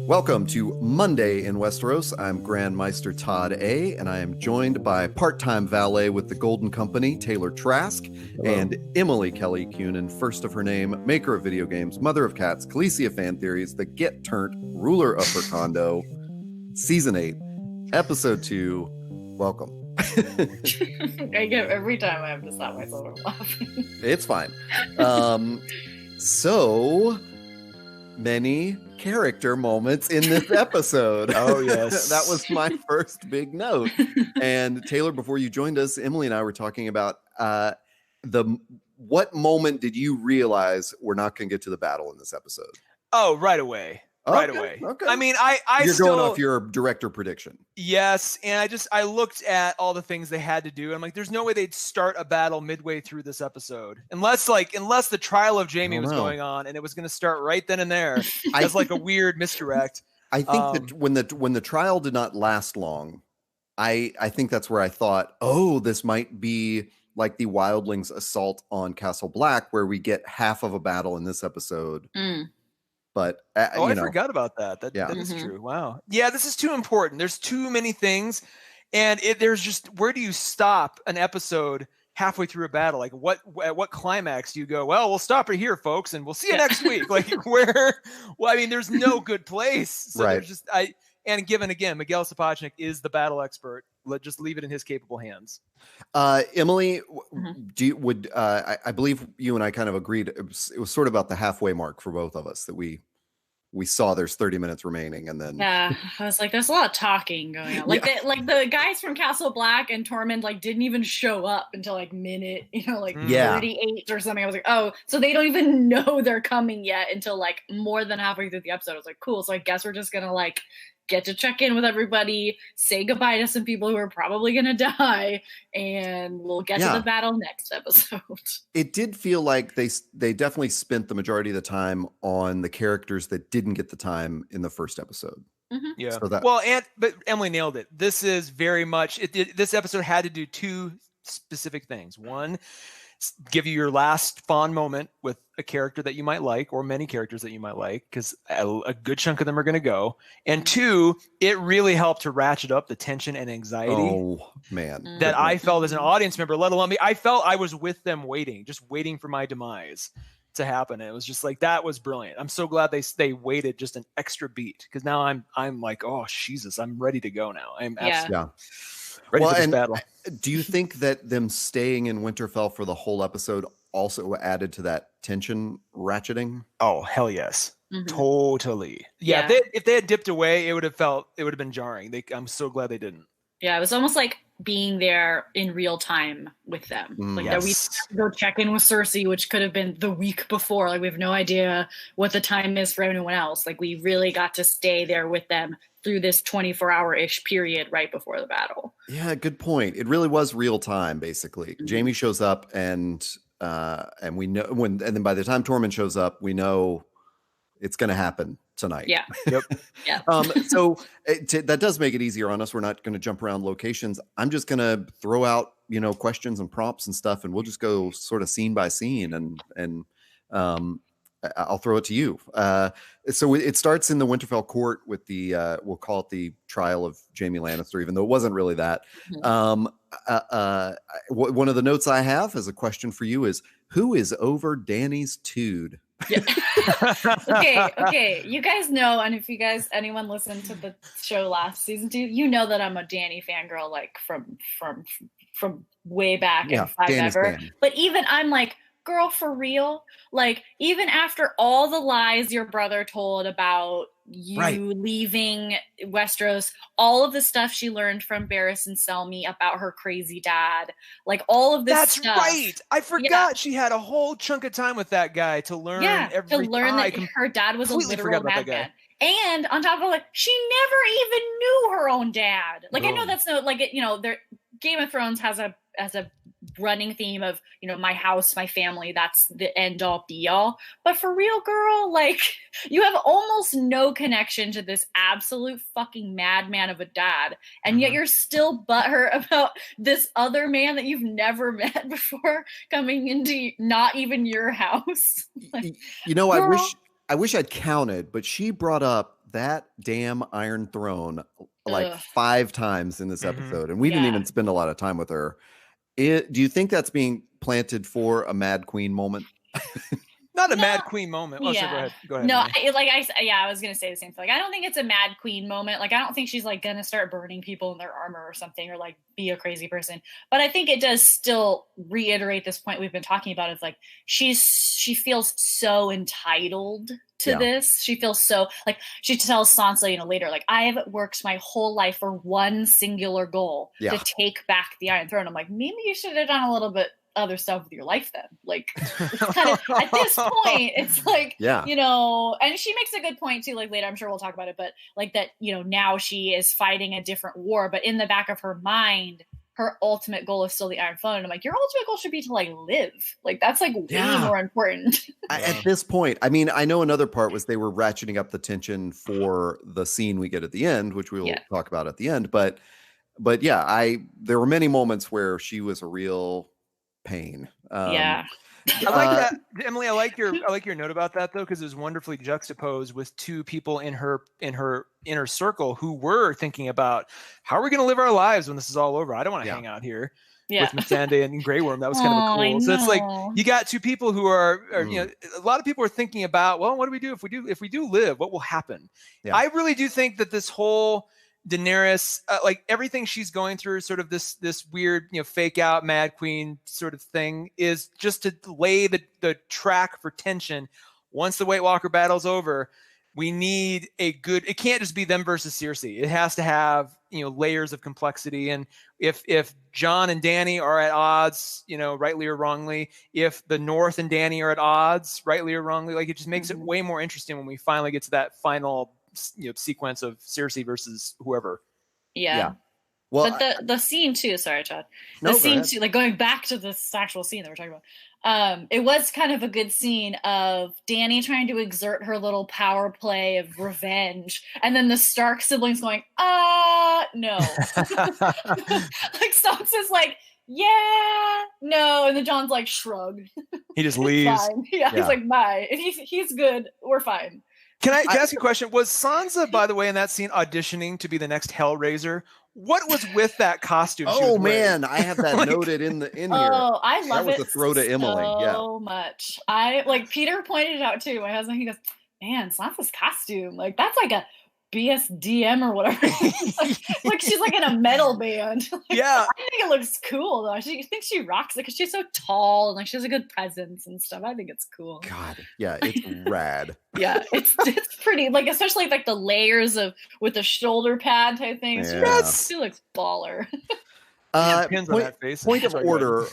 Welcome to Monday in Westeros. I'm Grand Meister Todd A., and I am joined by part-time valet with the Golden Company, Taylor Trask, and Emily Kelly Cunin, first of her name, maker of video games, mother of cats, Khaleesi of fan theories, the get-turnt ruler of her condo, Season 8, Episode 2. Welcome. I get every time I have to stop myself from laughing. It's fine. So many character moments in this episode. Oh, yes. That was my first big note. And Taylor, before you joined us, Emily and I were talking about what moment did you realize we're not going to get to the battle in this episode? Oh, right away. Right away. Okay. I mean, You're going off your director prediction. Yes, and I looked at all the things they had to do. I'm like, there's no way they'd start a battle midway through this episode, unless the trial of Jaime was going on and it was going to start right then and there as like a weird misdirect. I think that when the trial did not last long, I think that's where I thought, oh, this might be like the Wildlings' assault on Castle Black, where we get half of a battle in this episode. But I forgot about that. That is true. Wow. Yeah, this is too important. There's too many things, and there's just, where do you stop an episode halfway through a battle? Like at what climax do you go? Well, we'll stop it here, folks, and we'll see you next week. Like where? Well, I mean, there's no good place. So there's just and given again, Miguel Sapochnik is the battle expert. Let's just leave it in his capable hands. Emily, I believe you and I kind of agreed. It was sort of about the halfway mark for both of us that we saw there's 30 minutes remaining, and then I was like, there's a lot of talking going on. Like the guys from Castle Black and Tormund didn't even show up until like minute 38 or something. I was like, oh, so they don't even know they're coming yet until like more than halfway through the episode. I was like, cool. So I guess we're just gonna like get to check in with everybody, say goodbye to some people who are probably going to die, and we'll get to the battle next episode. It did feel like they definitely spent the majority of the time on the characters that didn't get the time in the first episode. Mm-hmm. Yeah. So but Emily nailed it. This is very much, this episode had to do two specific things. One, give you your last fond moment with a character that you might like, or many characters that you might like, because a good chunk of them are going to go. And two, it really helped to ratchet up the tension and anxiety. Oh man, that I felt as an audience member, let alone me. I felt I was with them just waiting for my demise to happen. And it was just like, that was brilliant. I'm so glad they waited just an extra beat, because now I'm like, oh Jesus, I'm ready to go now. I'm absolutely ready for this battle. Do you think that them staying in Winterfell for the whole episode also added to that tension ratcheting? Oh, hell yes. Mm-hmm. Totally. Yeah. If they had dipped away, it would have been jarring. I'm so glad they didn't. Yeah, it was almost like being there in real time with them. That we go check in with Cersei, which could have been the week before. Like, we have no idea what the time is for anyone else. Like, we really got to stay there with them through this 24-hour-ish period right before the battle. Yeah, good point. It really was real time, basically. Mm-hmm. Jaime shows up, and we know and then by the time Tormund shows up, we know it's going to happen tonight. Yeah. Yep. Yeah. So that does make it easier on us. We're not going to jump around locations. I'm just going to throw out, questions and prompts and stuff, and we'll just go sort of scene by scene, and I'll throw it to you. So it starts in the Winterfell court with the we'll call it the trial of Jaime Lannister, even though it wasn't really that. Mm-hmm. One of the notes I have as a question for you is, who is over Dany's tude? Yeah. Okay. You guys know, and if anyone listened to the show last season 2, you know that I'm a Dany fangirl, like from way back in Five Ever. But even I'm like, girl, for real? Like, even after all the lies your brother told about you leaving Westeros, all of the stuff she learned from Barris and Selmy about her crazy dad, like all of this stuff. That's right. I forgot she had a whole chunk of time with that guy to learn that her dad was a literal madman. And on top of it, she never even knew her own dad. Like, I know that's no, like, Game of Thrones has a running theme of, you know, my house, my family, that's the end all be all. But for real, girl, like, you have almost no connection to this absolute fucking madman of a dad. And yet you're still butthurt about this other man that you've never met before coming into not even your house. Like, you know, girl, I wish I'd counted, but she brought up that damn Iron Throne like 5 times in this episode, and we didn't even spend a lot of time with her. Do you think that's being planted for a Mad Queen moment? Not a Mad Queen moment. Oh, sure, go ahead. No, I was gonna say the same thing. Like, I don't think it's a Mad Queen moment. Like, I don't think she's like gonna start burning people in their armor or something, or like be a crazy person. But I think it does still reiterate this point we've been talking about. Is like she feels so entitled to this. She feels so like, she tells Sansa, you know, later, like, I have worked my whole life for one singular goal, to take back the Iron Throne. I'm like, maybe you should have done a little bit other stuff with your life then. Like, it's kind of at this point, it's like, you know, and she makes a good point too, like later, I'm sure we'll talk about it, but like that, you know, now she is fighting a different war, but in the back of her mind, her ultimate goal is still the Iron Throne. And I'm like, your ultimate goal should be to like live. Like, that's like way more important. At this point, I mean, I know another part was they were ratcheting up the tension for the scene we get at the end, which we will talk about at the end. But yeah, there were many moments where she was a real pain. I like that, Emily. I like your note about that though, because it was wonderfully juxtaposed with 2 people in her inner circle who were thinking about, how are we going to live our lives when this is all over? I don't want to hang out here with Missandei and Grey Worm. That was kind of cool. So it's like you got 2 people who are you know, a lot of people are thinking about, well, what do we do if we do live? What will happen? I really do think that this whole Daenerys, like everything she's going through, sort of this weird, you know, fake out Mad Queen sort of thing, is just to lay the track for tension. Once the White Walker battle's over, we need it can't just be them versus Cersei. It has to have, you know, layers of complexity. And if Jon and Dany are at odds, you know, rightly or wrongly, if the North and Dany are at odds, rightly or wrongly, like, it just makes it way more interesting when we finally get to that final, you know, sequence of Cersei versus whoever. Well, but the scene too, sorry, Chad, scene too, like going back to this actual scene that we're talking about, it was kind of a good scene of Dany trying to exert her little power play of revenge, and then the Stark siblings going, no. Like, Sansa's like, yeah, no, and then Jon's like, shrug. He just leaves. He's like, bye, and he's good, we're fine. Can I ask you a question? Was Sansa, by the way, in that scene auditioning to be the next Hellraiser? What was with that costume? Oh man, I have that noted in here. Oh, I love it. That was a throw to Emily. So much. I like, Peter pointed it out too. My husband, he goes, man, Sansa's costume, like, that's like a BSDM or whatever. like she's like in a metal band. Like, I think it looks cool though. I think she rocks it because she's so tall and like she has a good presence and stuff. I think it's cool. God, yeah, it's rad. It's pretty, like, especially like the layers of with the shoulder pad type things. She looks baller. Point of order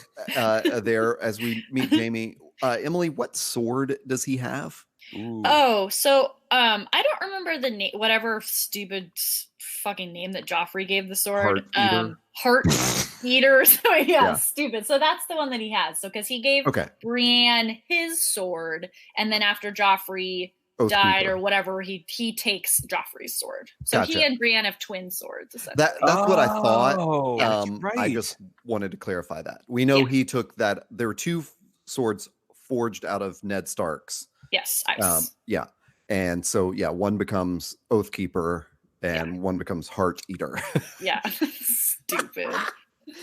there as we meet Jaime. Emily, what sword does he have? Ooh. Oh, so I don't remember the name, whatever stupid fucking name that Joffrey gave the sword. Heart Eater. So stupid. So that's the one that he has. So because he gave Brienne his sword, and then after Joffrey died or whatever, he takes Joffrey's sword. So he and Brienne have twin swords. That's what I thought. I just wanted to clarify that. We know he took that. There were 2 swords forged out of Ned Stark's. Yes, ice. And so one becomes Oathkeeper and one becomes Heart Eater. Stupid.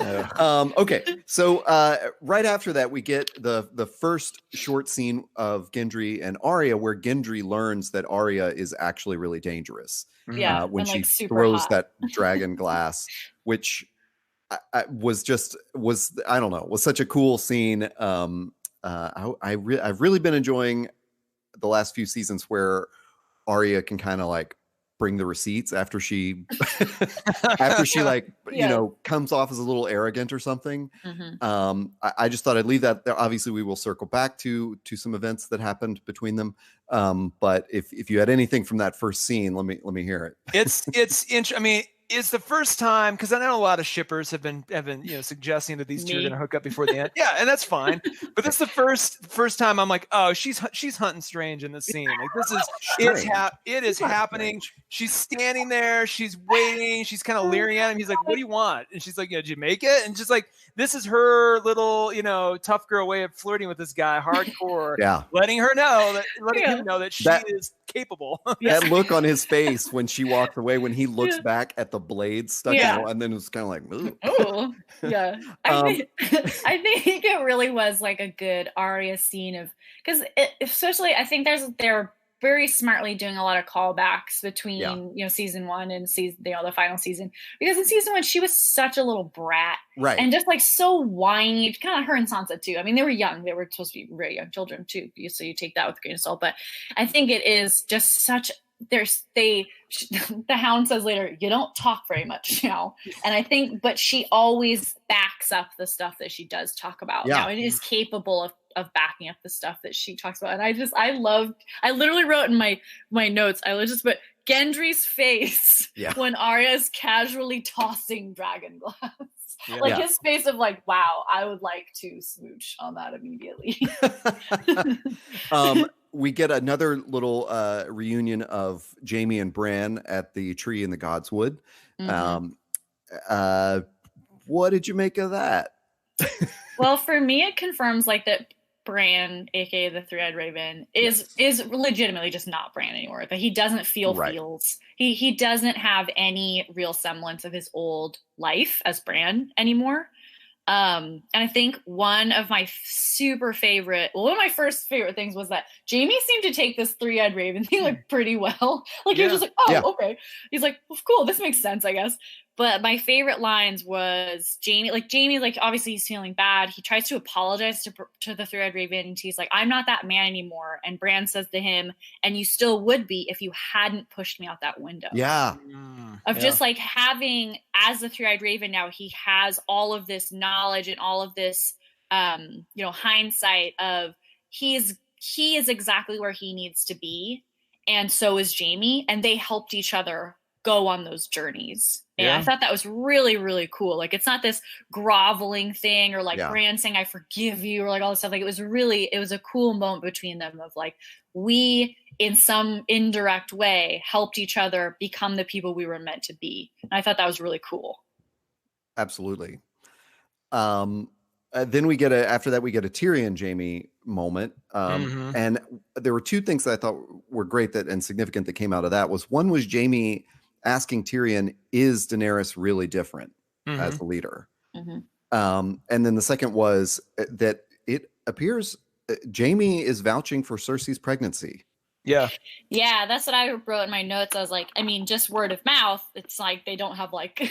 Okay, so right after that we get the first short scene of Gendry and Arya, where Gendry learns that Arya is actually really dangerous. When she throws that dragon glass, which was such a cool scene. I've really been enjoying the last few seasons where Arya can kind of like bring the receipts after she like you know, comes off as a little arrogant or something. I just thought I'd leave that there. Obviously we will circle back to some events that happened between them, but if you had anything from that first scene, let me hear it. It's I mean, it's the first time, because I know a lot of shippers have been suggesting that these two are going to hook up before the end. Yeah, and that's fine. But this is the first time I'm like, oh, she's hunting Strange in this scene. Like this is it is happening. Strange. She's standing there, she's waiting, she's kind of leering at him. He's like, what do you want? And she's like, did you make it? And just like, this is her little, tough girl way of flirting with this guy, hardcore. Yeah, letting him know that she is capable. That look on his face when she walked away, when he looks back at the blades stuck out, and then it's kind of like, oh, yeah. I think it really was like a good Arya scene of, because especially I think they're very smartly doing a lot of callbacks between season 1 and the final season, because in season 1 she was such a little brat, right, and just like so whiny, kind of her and Sansa too. I mean, they were young, they were supposed to be very young children too, so you take that with a grain of salt, but I think it is just such the Hound says later, you don't talk very much now, and I think, but she always backs up the stuff that she does talk about. Now it is capable of backing up the stuff that she talks about, and I literally wrote in my notes, I was just put Gendry's face when Arya's casually tossing dragon glass. His face of like, wow, I would like to smooch on that immediately. We get another little reunion of Jaime and Bran at the tree in the Godswood. Mm-hmm. What did you make of that? Well, for me, it confirms like that Bran, aka the Three-Eyed Raven, is legitimately just not Bran anymore. That he doesn't feel feels. He doesn't have any real semblance of his old life as Bran anymore. And I think one of my first favorite things was that Jaime seemed to take this Three-Eyed Raven thing like pretty well. Like he was just like, okay. He's like, well, cool, this makes sense, I guess. But my favorite lines was Jaime, like obviously he's feeling bad. He tries to apologize to the Three-Eyed Raven, and he's like, I'm not that man anymore. And Bran says to him, and you still would be if you hadn't pushed me out that window. Yeah. Just like having, as the Three-Eyed Raven now, he has all of this knowledge and all of this, hindsight of he is exactly where he needs to be. And so is Jaime, and they helped each other go on those journeys. And I thought that was really, really cool. Like, it's not this groveling thing or like Bran saying, I forgive you, or like all this stuff. Like, it was a cool moment between them of like, we in some indirect way helped each other become the people we were meant to be. And I thought that was really cool. Absolutely. Then we get after that we get a Tyrion Jaime moment. And there were two things that I thought were great and significant that came out of that. One was Jaime asking Tyrion, is Daenerys really different as the leader? And then the second was that it appears Jaime is vouching for Cersei's pregnancy. Yeah, that's what I wrote in my notes. I was like, I mean, just word of mouth, it's like they don't have like,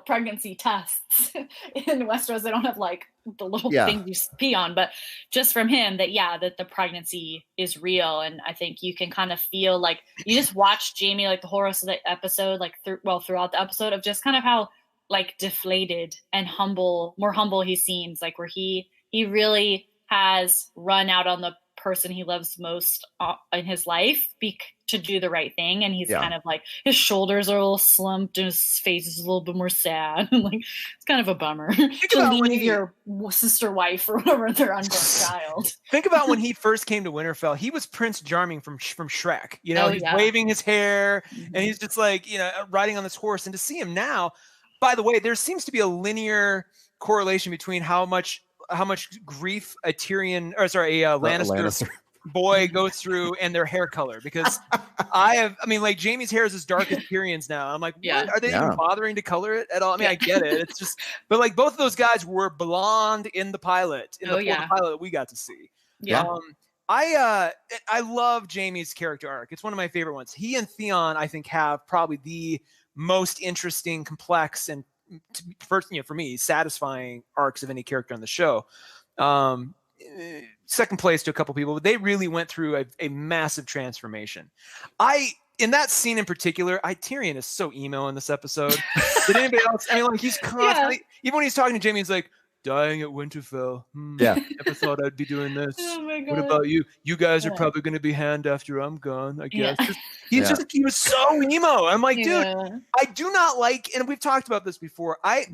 pregnancy tests in Westeros. They don't have like the little thing you pee on, but just from him that the pregnancy is real. And I think you can kind of feel like you just watch Jaime like the whole rest of the episode, like throughout the episode, of just kind of how like deflated and more humble he seems, like where he really has run out on the person he loves most in his life to do the right thing, and he's kind of like, his shoulders are a little slumped and his face is a little bit more sad. Like, it's kind of a bummer to leave your sister, wife, or whatever, their unborn child. Think about when he first came to Winterfell. He was Prince Charming from Shrek. He's waving his hair and he's just like, riding on this horse. And to see him now, by the way, there seems to be a linear correlation between how much grief a Lannister boy goes through and their hair color, because like Jaime's hair is as dark as Tyrion's now. I'm like, what? Are they even bothering to color it at all? I mean, I get it. It's just, but like both of those guys were blonde in the pilot, pilot that we got to see. I love Jaime's character arc. It's one of my favorite ones. He and Theon, I think, have probably the most interesting, complex, and first, for me, satisfying arcs of any character on the show. Second place to a couple people, but they really went through a massive transformation. In that scene in particular, Tyrion is so emo in this episode. Did anybody else? I mean, like, he's constantly, even when he's talking to Jaime, he's like, dying at Winterfell. Yeah. Never thought I'd be doing this. Oh my God. What about you? You guys are probably going to be hand after I'm gone, I guess. He was so emo. I'm like, dude, I do not like, and we've talked about this before. I've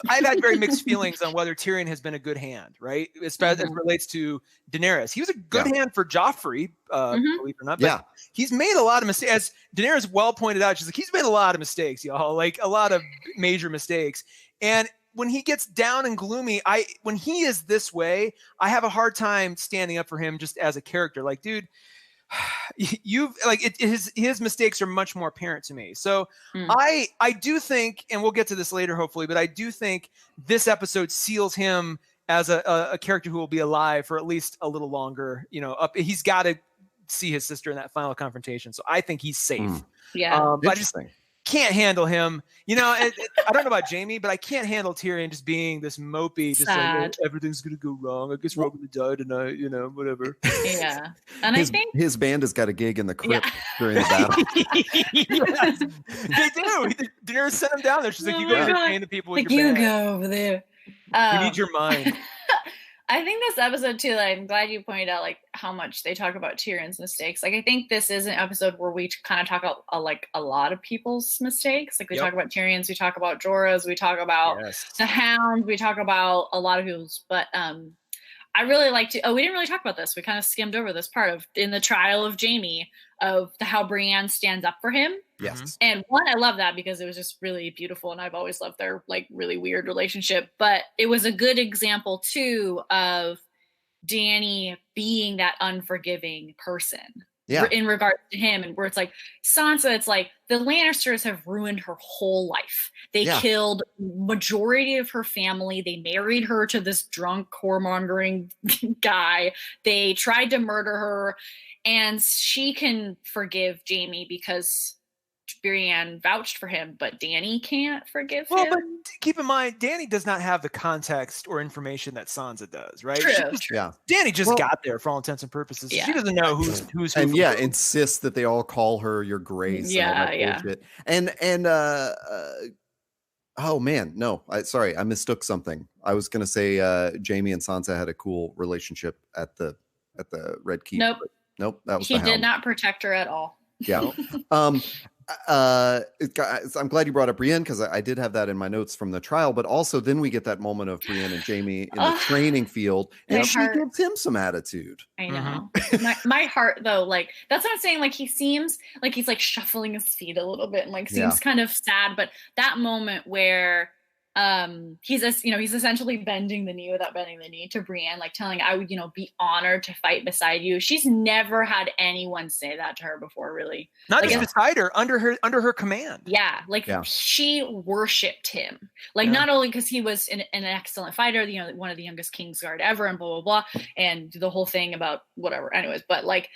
had very mixed feelings on whether Tyrion has been a good hand, right? Especially as it relates to Daenerys. He was a good hand for Joffrey, believe it or not. But he's made a lot of mistakes. As Daenerys well pointed out, she's like, he's made a lot of mistakes, y'all. Like a lot of major mistakes. And when he gets down and gloomy, when he is this way, I have a hard time standing up for him just as a character. Like, dude, his mistakes are much more apparent to me. So I do think, and we'll get to this later hopefully, but I do think this episode seals him as a character who will be alive for at least a little longer. He's got to see his sister in that final confrontation, so I think he's safe. But I just can't handle him. I don't know about Jamie, but I can't handle Tyrion just being this mopey, just like, everything's gonna go wrong. I guess we're all gonna die tonight. Whatever. Yeah, and I think his band has got a gig in the crypt during the battle. They do. Daenerys sent him down there. She's like, "You guys are paying the people with your you band. go over there. We need your mind." I think this episode too, I'm glad you pointed out like how much they talk about Tyrion's mistakes. Like I think this is an episode where we kind of talk about like a lot of people's mistakes. Like we talk about Tyrion's, we talk about Jorah's, we talk about the Hound, we talk about a lot of people's. But I really like to. Oh, we didn't really talk about this. We kind of skimmed over this part of in the trial of Jamie of how Brienne stands up for him. Yes. And one, I love that because it was just really beautiful, and I've always loved their like really weird relationship. But it was a good example too of Dany being that unforgiving person. Yeah. In regards to him, and where it's like Sansa, it's like the Lannisters have ruined her whole life. They killed majority of her family. They married her to this drunk whoremongering guy. They tried to murder her, and she can forgive Jamie because Brienne vouched for him, but Dany can't forgive him. But keep in mind, Dany does not have the context or information that Sansa does, right? True. Dany just got there for all intents and purposes. Yeah. She doesn't know who's who. And insists that they all call her your grace. Bullshit. And oh man, no, sorry, I mistook something. I was gonna say Jamie and Sansa had a cool relationship at the Red Keep. Nope, that was he did not protect her at all. Yeah. I'm glad you brought up Brienne because I did have that in my notes from the trial, but also then we get that moment of Brienne and Jamie in the training field, and she gives him some attitude. I know. My heart though, like that's what I'm saying. Like he seems like he's like shuffling his feet a little bit and like seems kind of sad, but that moment where he's essentially bending the knee without bending the knee to Brienne, like telling I would, be honored to fight beside you. She's never had anyone say that to her before, really. Not even beside her, under her command. Yeah, she worshipped him. Like not only because he was an excellent fighter, one of the youngest Kingsguard ever, and blah blah blah, and the whole thing about whatever. Anyways, but like.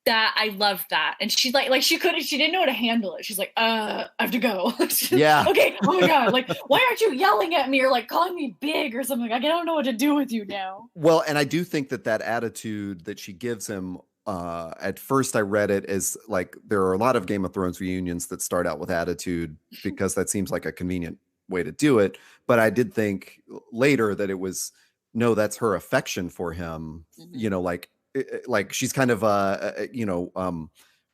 That I loved that, and she's like she didn't know how to handle it. She's like, I have to go. Okay. Oh my god, like why aren't you yelling at me or like calling me big or something? Like I don't know what to do with you now. Well, and I do think that attitude that she gives him. At first, I read it as like there are a lot of Game of Thrones reunions that start out with attitude because that seems like a convenient way to do it. But I did think later that it was no, that's her affection for him. Like she's kind of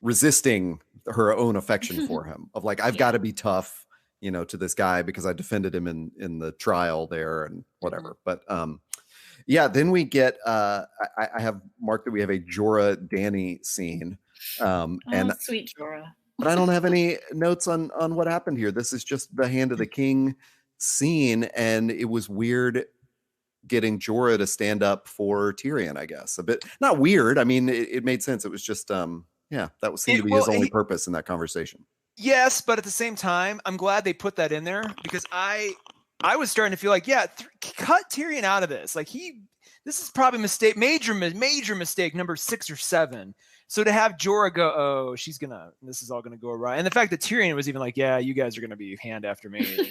resisting her own affection for him of like I've got to be tough to this guy because I defended him in the trial there and whatever. But then we get I have marked that we have a Jorah Dany scene and sweet Jorah, but I don't have any notes on what happened here. This is just the Hand of the King scene, and it was weird getting Jorah to stand up for Tyrion, I guess. A bit not weird. I mean, it made sense. It was just that seemed to be his only purpose in that conversation. Yes, but at the same time, I'm glad they put that in there because I was starting to feel like, cut Tyrion out of this. Like this is probably major mistake number 6 or 7. So to have Jorah go, this is all gonna go awry, and the fact that Tyrion was even like, you guys are gonna be hand after me,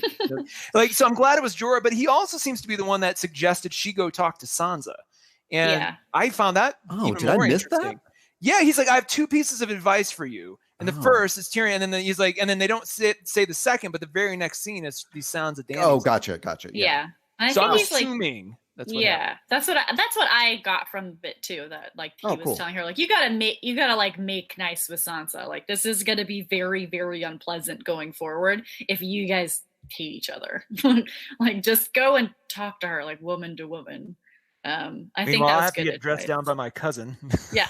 so I'm glad it was Jorah, but he also seems to be the one that suggested she go talk to Sansa, and I found that even more interesting. Yeah, he's like, I have 2 pieces of advice for you, and the first is Tyrion, and then he's like, and then they don't say the second, but the very next scene is these sounds of Dany. Oh, gotcha. Yeah. I so think I'm he's assuming like, that's what happened. that's what I got from the bit too. That like he was telling her like you gotta like make nice with Sansa. Like this is gonna be very, very unpleasant going forward if you guys hate each other. Like just go and talk to her like woman to woman. I think that was I have good to get dressed advice. down by my cousin. Yeah.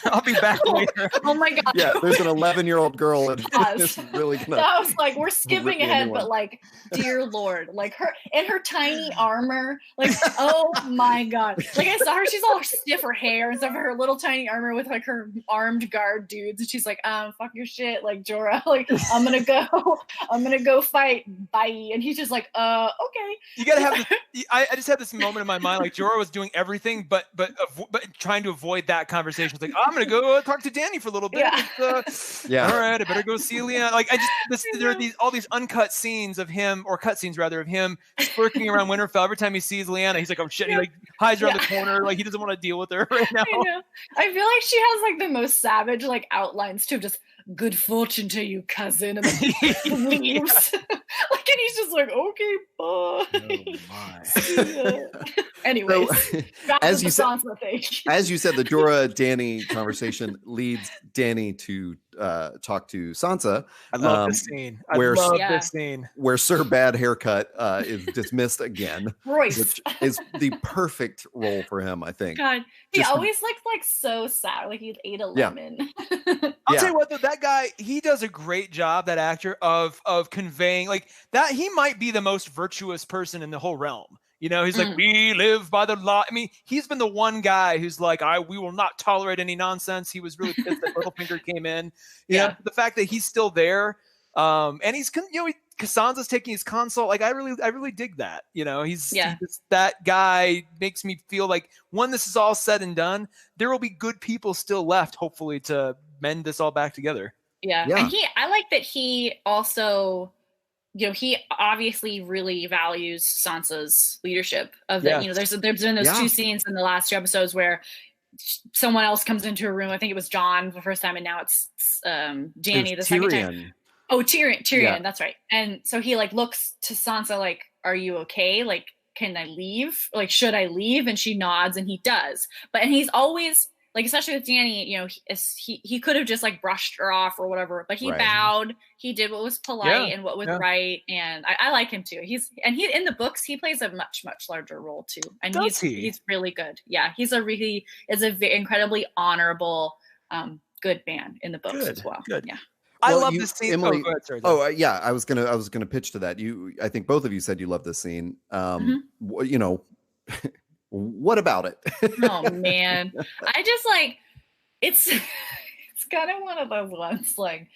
I'll be back later. Oh my god. Yeah, there's an 11-year-old girl and it's really gonna. That was like we're skipping ahead, but like, dear Lord, like her in her tiny armor, like oh my god. Like I saw her, she's all stiff, her hair and stuff, her little tiny armor with like her armed guard dudes, and she's like, fuck your shit, like Jorah, like I'm gonna go fight, bye. And he's just like, okay. You gotta have. I just had this moment in my mind, like Jorah was doing everything, but trying to avoid that conversation. It's like I'm gonna go talk to Dany for a little bit. Yeah. All right, I better go see Lyanna. Like there are all these uncut scenes of him, or cut scenes rather, of him lurking around Winterfell. Every time he sees Lyanna, he's like, oh shit, he like hides around the corner, like he doesn't want to deal with her right now. I feel like she has like the most savage like outlines too, just good fortune to you, cousin, and then leaves. Like, and he's just like, okay, bye. Oh my. Anyways, so, as you said, the Jorah Dany conversation leads Dany to talk to Sansa. I love this scene. I love this scene where Sir Bad Haircut is dismissed again, Royce, which is the perfect role for him, I think. God, he always looks like so sad, like he ate a lemon. I'll tell you what, though, that guy, he does a great job, that actor, of conveying like that. He might be the most virtuous person in the whole realm. You know, he's like, we live by the law. I mean, he's been the one guy who's like, we will not tolerate any nonsense. He was really pissed that Littlefinger came in. You know, the fact that he's still there, and he's, Sansa's taking his consult. Like, I really dig that. You know, he's that guy makes me feel like when this is all said and done, there will be good people still left, hopefully, to mend this all back together. Yeah. And I like that he also, he obviously really values Sansa's leadership of that. You know, there's been those two scenes in the last two episodes where someone else comes into a room. I think it was Jon the first time, and now it's Dany the second time. Oh, Tyrion, that's right. And so he like looks to Sansa like, are you okay? Like, can I leave? Like, should I leave? And she nods, and he does. And he's always like, especially with Dany, he could have just like brushed her off or whatever, but he bowed. He did what was polite and what was right, and I like him too. He in the books he plays a much larger role too, and he's really good. Yeah, he's a incredibly honorable, good man in the books as well. Good. Yeah. I love this scene. Emily, go ahead, sorry. I was gonna pitch to that. I think both of you said you love this scene. You know, what about it? Oh man, I just like it's kind of one of those ones like,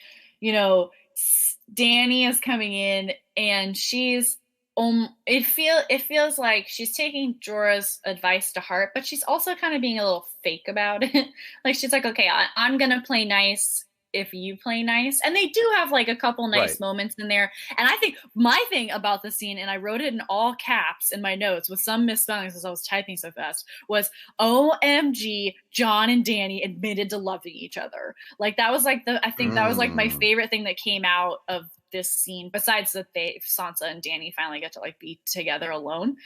Dany is coming in and she's it feels like she's taking Jorah's advice to heart, but she's also kind of being a little fake about it. Like she's like, okay, I'm gonna play nice if you play nice. And they do have like a couple nice moments in there. And I think my thing about the scene, and I wrote it in all caps in my notes with some misspellings as I was typing so fast, was OMG, Jon and Dany admitted to loving each other. Like that was like that was like my favorite thing that came out of this scene, besides that Sansa and Dany finally get to like be together alone,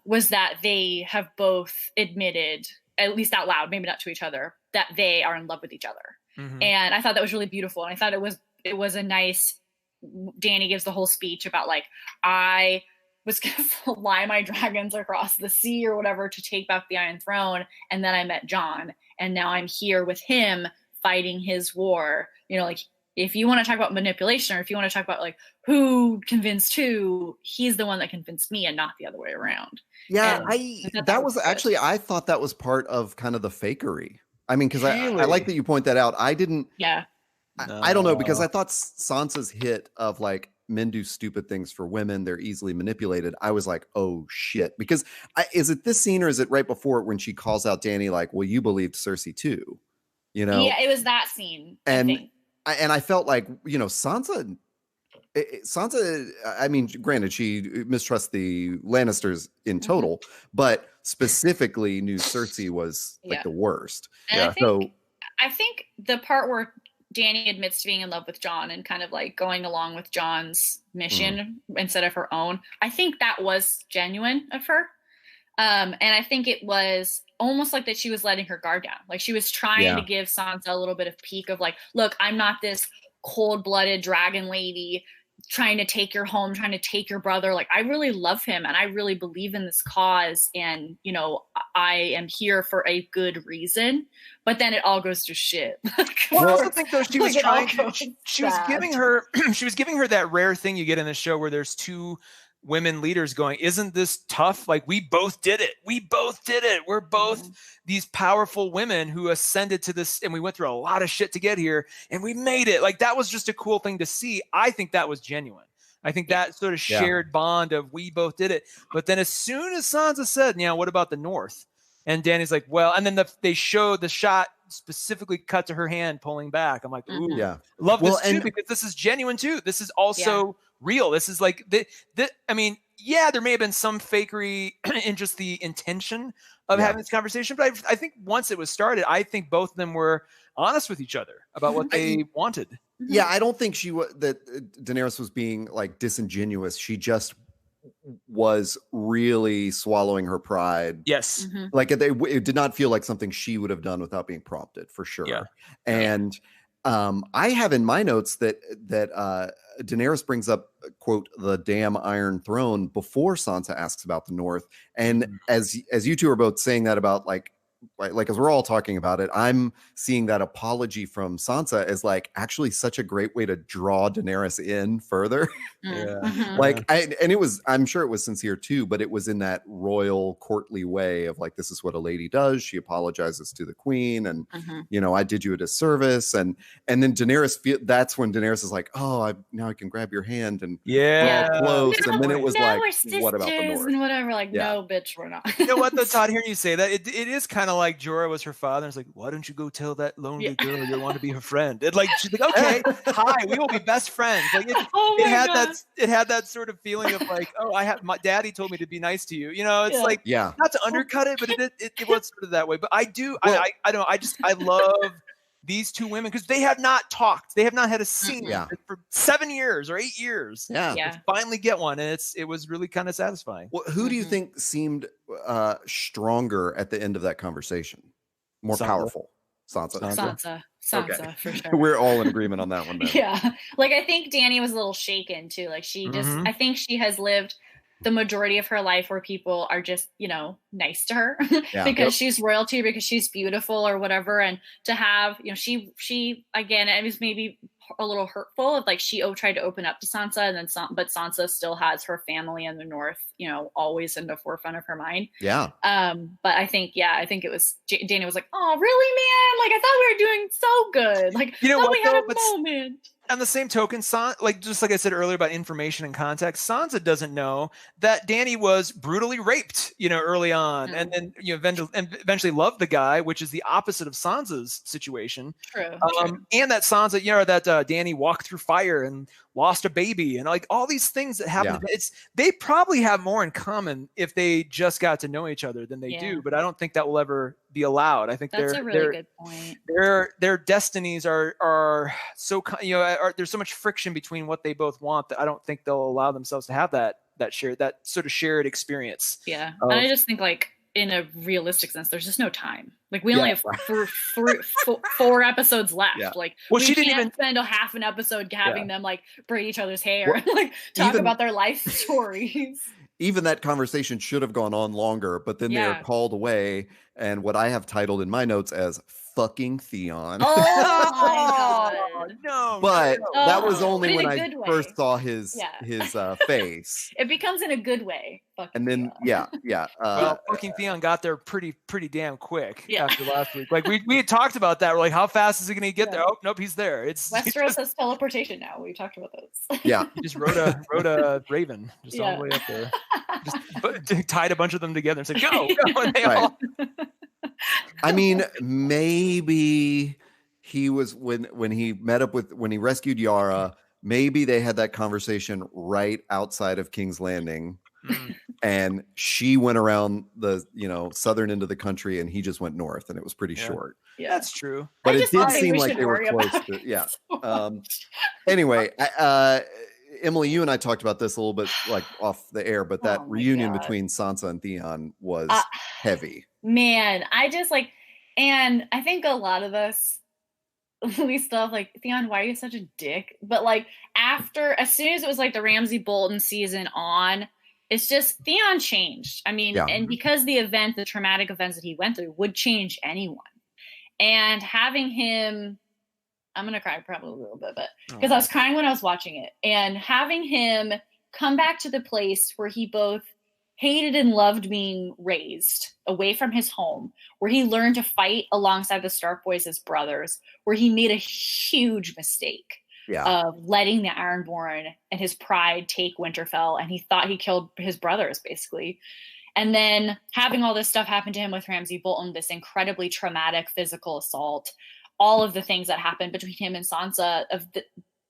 was that they have both admitted, at least out loud, maybe not to each other, that they are in love with each other. And I thought that was really beautiful. And I thought it was a nice, Dany gives the whole speech about like, I was going to fly my dragons across the sea or whatever to take back the Iron Throne. And then I met Jon, and now I'm here with him fighting his war. Like if you want to talk about manipulation, or if you want to talk about like who convinced who, he's the one that convinced me and not the other way around. Yeah. I thought that was part of kind of the fakery. I mean, because I like that you point that out. I didn't. Yeah. I don't know, because I thought Sansa's hit of like men do stupid things for women, they're easily manipulated. I was like, oh shit. Because is it this scene, or is it right before it when she calls out Dany like, well, you believed Cersei too? Yeah, it was that scene. I felt like, Sansa, I mean, granted, she mistrusts the Lannisters in total, but specifically knew Cersei was like the worst. And I think the part where Dany admits to being in love with Jon and kind of like going along with Jon's mission instead of her own. I think that was genuine of her. And I think it was almost like that she was letting her guard down. Like she was trying to give Sansa a little bit of peek of like, look, I'm not this cold-blooded dragon lady trying to take your home, trying to take your brother. Like, I really love him and I really believe in this cause. And, you know, I am here for a good reason. But then it all goes to shit. Well, I also think though she was trying to, she was giving her, she was giving her that rare thing you get in the show where there's two women leaders going, isn't this tough? Like, we both did it. We both did it. We're both these powerful women who ascended to this, and we went through a lot of shit to get here, and we made it. Like, that was just a cool thing to see. I think that was genuine. I think that sort of shared bond of we both did it. But then as soon as Sansa said, what about the North? And Dany's like, well, and then they showed the shot specifically cut to her hand pulling back. I'm like, ooh, love this too, because this is genuine too. This is also real. This is like I mean, there may have been some fakery in just the intention of having this conversation, but I think once it was started, I think both of them were honest with each other about what they wanted. Yeah, I don't think that Daenerys was being like disingenuous. She just was really swallowing her pride. Yes. Like it did not feel like something she would have done without being prompted, for sure. Yeah. And I have in my notes that Daenerys brings up, quote, the damn Iron Throne before Sansa asks about the North. And as you two are both saying that about like as we're all talking about it, I'm seeing that apology from Sansa as like actually such a great way to draw Daenerys in further. I'm sure it was sincere too, but it was in that royal courtly way of like, this is what a lady does. She apologizes to the queen and, I did you a disservice. And then Daenerys, that's when Daenerys is like, oh, now I can grab your hand and we're all close. And then it was like, what about the North? And whatever, like, no, bitch, we're not. You know what though, Todd, hearing you say that, it is kind of like Jorah was her father. It's like, why don't you go tell that lonely girl you want to be her friend? And like, she's like, okay, hi, we will be best friends. Like it had that sort of feeling of like, oh, my daddy told me to be nice to you. It's like, not to undercut it, but it was sort of that way. But I do, I don't know. I love these two women because they have not talked. They have not had a scene for 7 years or 8 years. To finally get one, and it was really kind of satisfying. Well, who do you think seemed stronger at the end of that conversation? More powerful? Sansa, okay. For sure. We're all in agreement on that one. Like I think Dany was a little shaken too. Like she just, I think she has lived the majority of her life where people are just, nice to her because she's royalty, because she's beautiful or whatever. And to have, she again, it was maybe a little hurtful of like she tried to open up to Sansa and then but Sansa still has her family in the North, always in the forefront of her mind. But I think it was Dana was like, oh really, man? Like I thought we were doing so good. Like we had a moment. On the same token, just like I said earlier about information and context, Sansa doesn't know that Dany was brutally raped, early on, and then eventually loved the guy, which is the opposite of Sansa's situation. True. And that Sansa, that Dany walked through fire and lost a baby, and like all these things that happen. They probably have more in common if they just got to know each other than they do. But I don't think that will ever be allowed. I think that's a really good point. Their destinies are so there's so much friction between what they both want that I don't think they'll allow themselves to have that sort of shared experience. And I just think like in a realistic sense, there's just no time. Like we only have 4 episodes left. Like she didn't even spend a half an episode having them like braid each other's hair and like talk about their life stories. Even that conversation should have gone on longer, but then they're called away. And what I have titled in my notes as fucking Theon. Oh my God. No. But that was only when I first saw his face. It becomes in a good way. And then, well, fucking Theon got there pretty damn quick after last week. Like we had talked about that. We're like, how fast is he going to get there? Oh, nope, he's there. Westeros has teleportation now. We talked about those. Yeah, he just rode a raven just all the way up there. Just tied a bunch of them together and said, "Go!" And they all. I mean, maybe he was when he rescued Yara. Maybe they had that conversation right outside of King's Landing. And she went around the southern end of the country and he just went north, and it was pretty short. Yeah. That's true. But it did seem like they were close to, yeah. Anyway, Emily, you and I talked about this a little bit like off the air, but that reunion between Sansa and Theon was heavy. Man, I just like, and I think a lot of us, we still have like, Theon, why are you such a dick? But like as soon as it was like the Ramsay Bolton season on, it's just Theon changed. I mean, and because the traumatic events that he went through would change anyone. And having him, I'm going to cry probably a little bit, but because I was crying when I was watching it, and having him come back to the place where he both hated and loved being raised away from his home, where he learned to fight alongside the Stark boys as brothers, where he made a huge mistake of letting the Ironborn and his pride take Winterfell. And he thought he killed his brothers basically. And then having all this stuff happen to him with Ramsay Bolton, this incredibly traumatic physical assault, all of the things that happened between him and Sansa,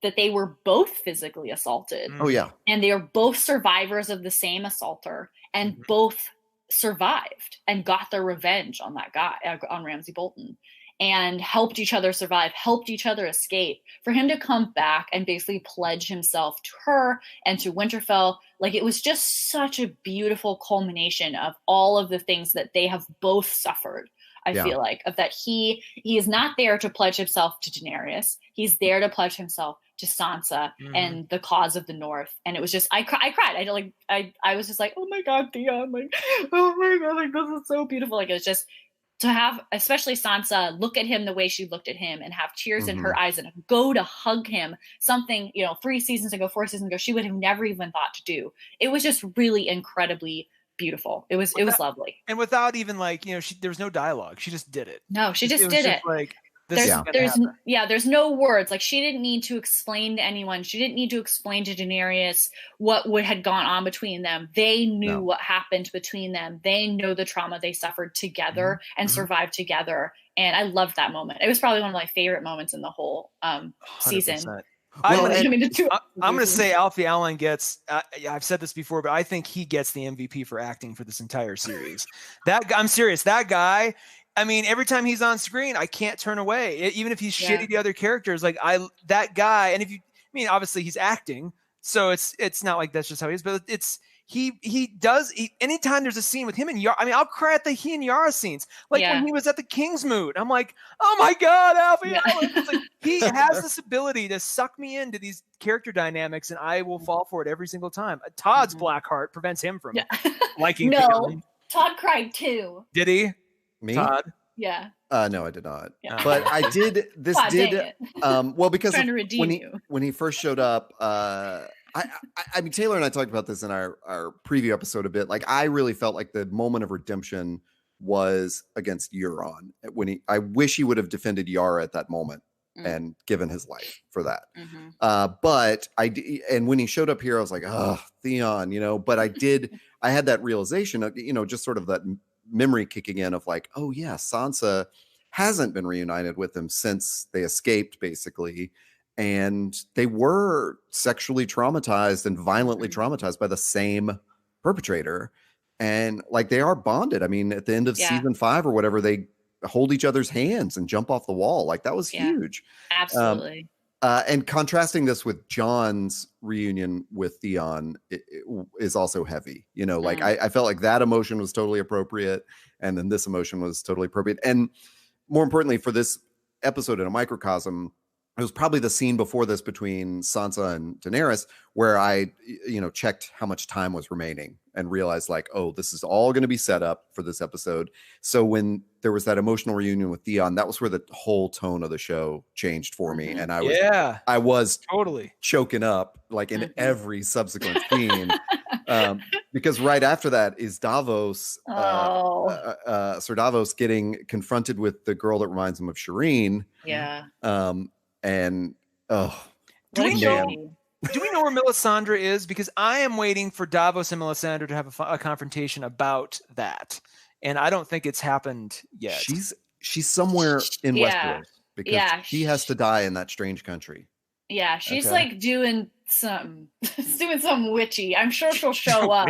that they were both physically assaulted. Oh, yeah. And they are both survivors of the same assaulter, and both survived and got their revenge on that guy, on Ramsay Bolton, and helped each other survive, helped each other escape. For him to come back and basically pledge himself to her and to Winterfell, like, it was just such a beautiful culmination of all of the things that they have both suffered. I feel like, of that he is not there to pledge himself to Daenerys. He's there to pledge himself to Sansa and the cause of the North. And it was just, I cried. I was just like, oh my God, Theon, like, oh my God, like, this is so beautiful. Like, it was just to have, especially Sansa, look at him the way she looked at him and have tears in her eyes and go to hug him, something, 4 seasons ago, she would have never even thought to do. It was just really incredibly beautiful. It was lovely. And without even like, there was no dialogue. She just did it. No, she just did it. Like, there's no words. Like, she didn't need to explain to anyone. She didn't need to explain to Daenerys what had gone on between them. They knew what happened between them. They know the trauma they suffered together and survived together. And I loved that moment. It was probably one of my favorite moments in the whole season. 100%. I'm going to say Alfie Allen gets, I've said this before, but I think he gets the MVP for acting for this entire series. I'm serious. That guy, I mean, every time he's on screen, I can't turn away. Even if he's shitty to other characters, like that guy. And obviously he's acting, so it's not like that's just how he is, but he does. Anytime there's a scene with him and Yara, I mean, I'll cry at the he and Yara scenes. Like when he was at the Kingsmoot, I'm like, oh my God, Alfie Allen. It's like, he has this ability to suck me into these character dynamics, and I will fall for it every single time. Todd's black heart prevents him from liking. No, Todd cried too. Did he? Me? Todd? Yeah. No, I did not. Yeah. But I did. This did. Well, because when he first showed up, I mean, Taylor and I talked about this in our preview episode a bit. Like, I really felt like the moment of redemption was against Euron. I wish he would have defended Yara at that moment and given his life for that. But and when he showed up here, I was like, oh, Theon, but I had that realization of, just sort of that memory kicking in of like, oh yeah, Sansa hasn't been reunited with him since they escaped, basically. And they were sexually traumatized and violently traumatized by the same perpetrator. And like, they are bonded. I mean, at the end of season 5 or whatever, they hold each other's hands and jump off the wall. Like, that was huge. Absolutely. And contrasting this with John's reunion with Theon is also heavy. Like, I felt like that emotion was totally appropriate. And then this emotion was totally appropriate. And more importantly, for this episode in a microcosm, it was probably the scene before this between Sansa and Daenerys where I, checked how much time was remaining and realized like, oh, this is all going to be set up for this episode. So when there was that emotional reunion with Theon, that was where the whole tone of the show changed for me. And I was totally choking up like in every subsequent scene. Because right after that is Davos, Sir Davos getting confronted with the girl that reminds him of Shireen. Yeah. And do we know where Melisandre is? Because I am waiting for Davos and Melisandre to have a confrontation about that, and I don't think it's happened yet. She's somewhere in Westeros because he has to die in that strange country. Yeah, she's like doing some witchy. I'm sure she'll show up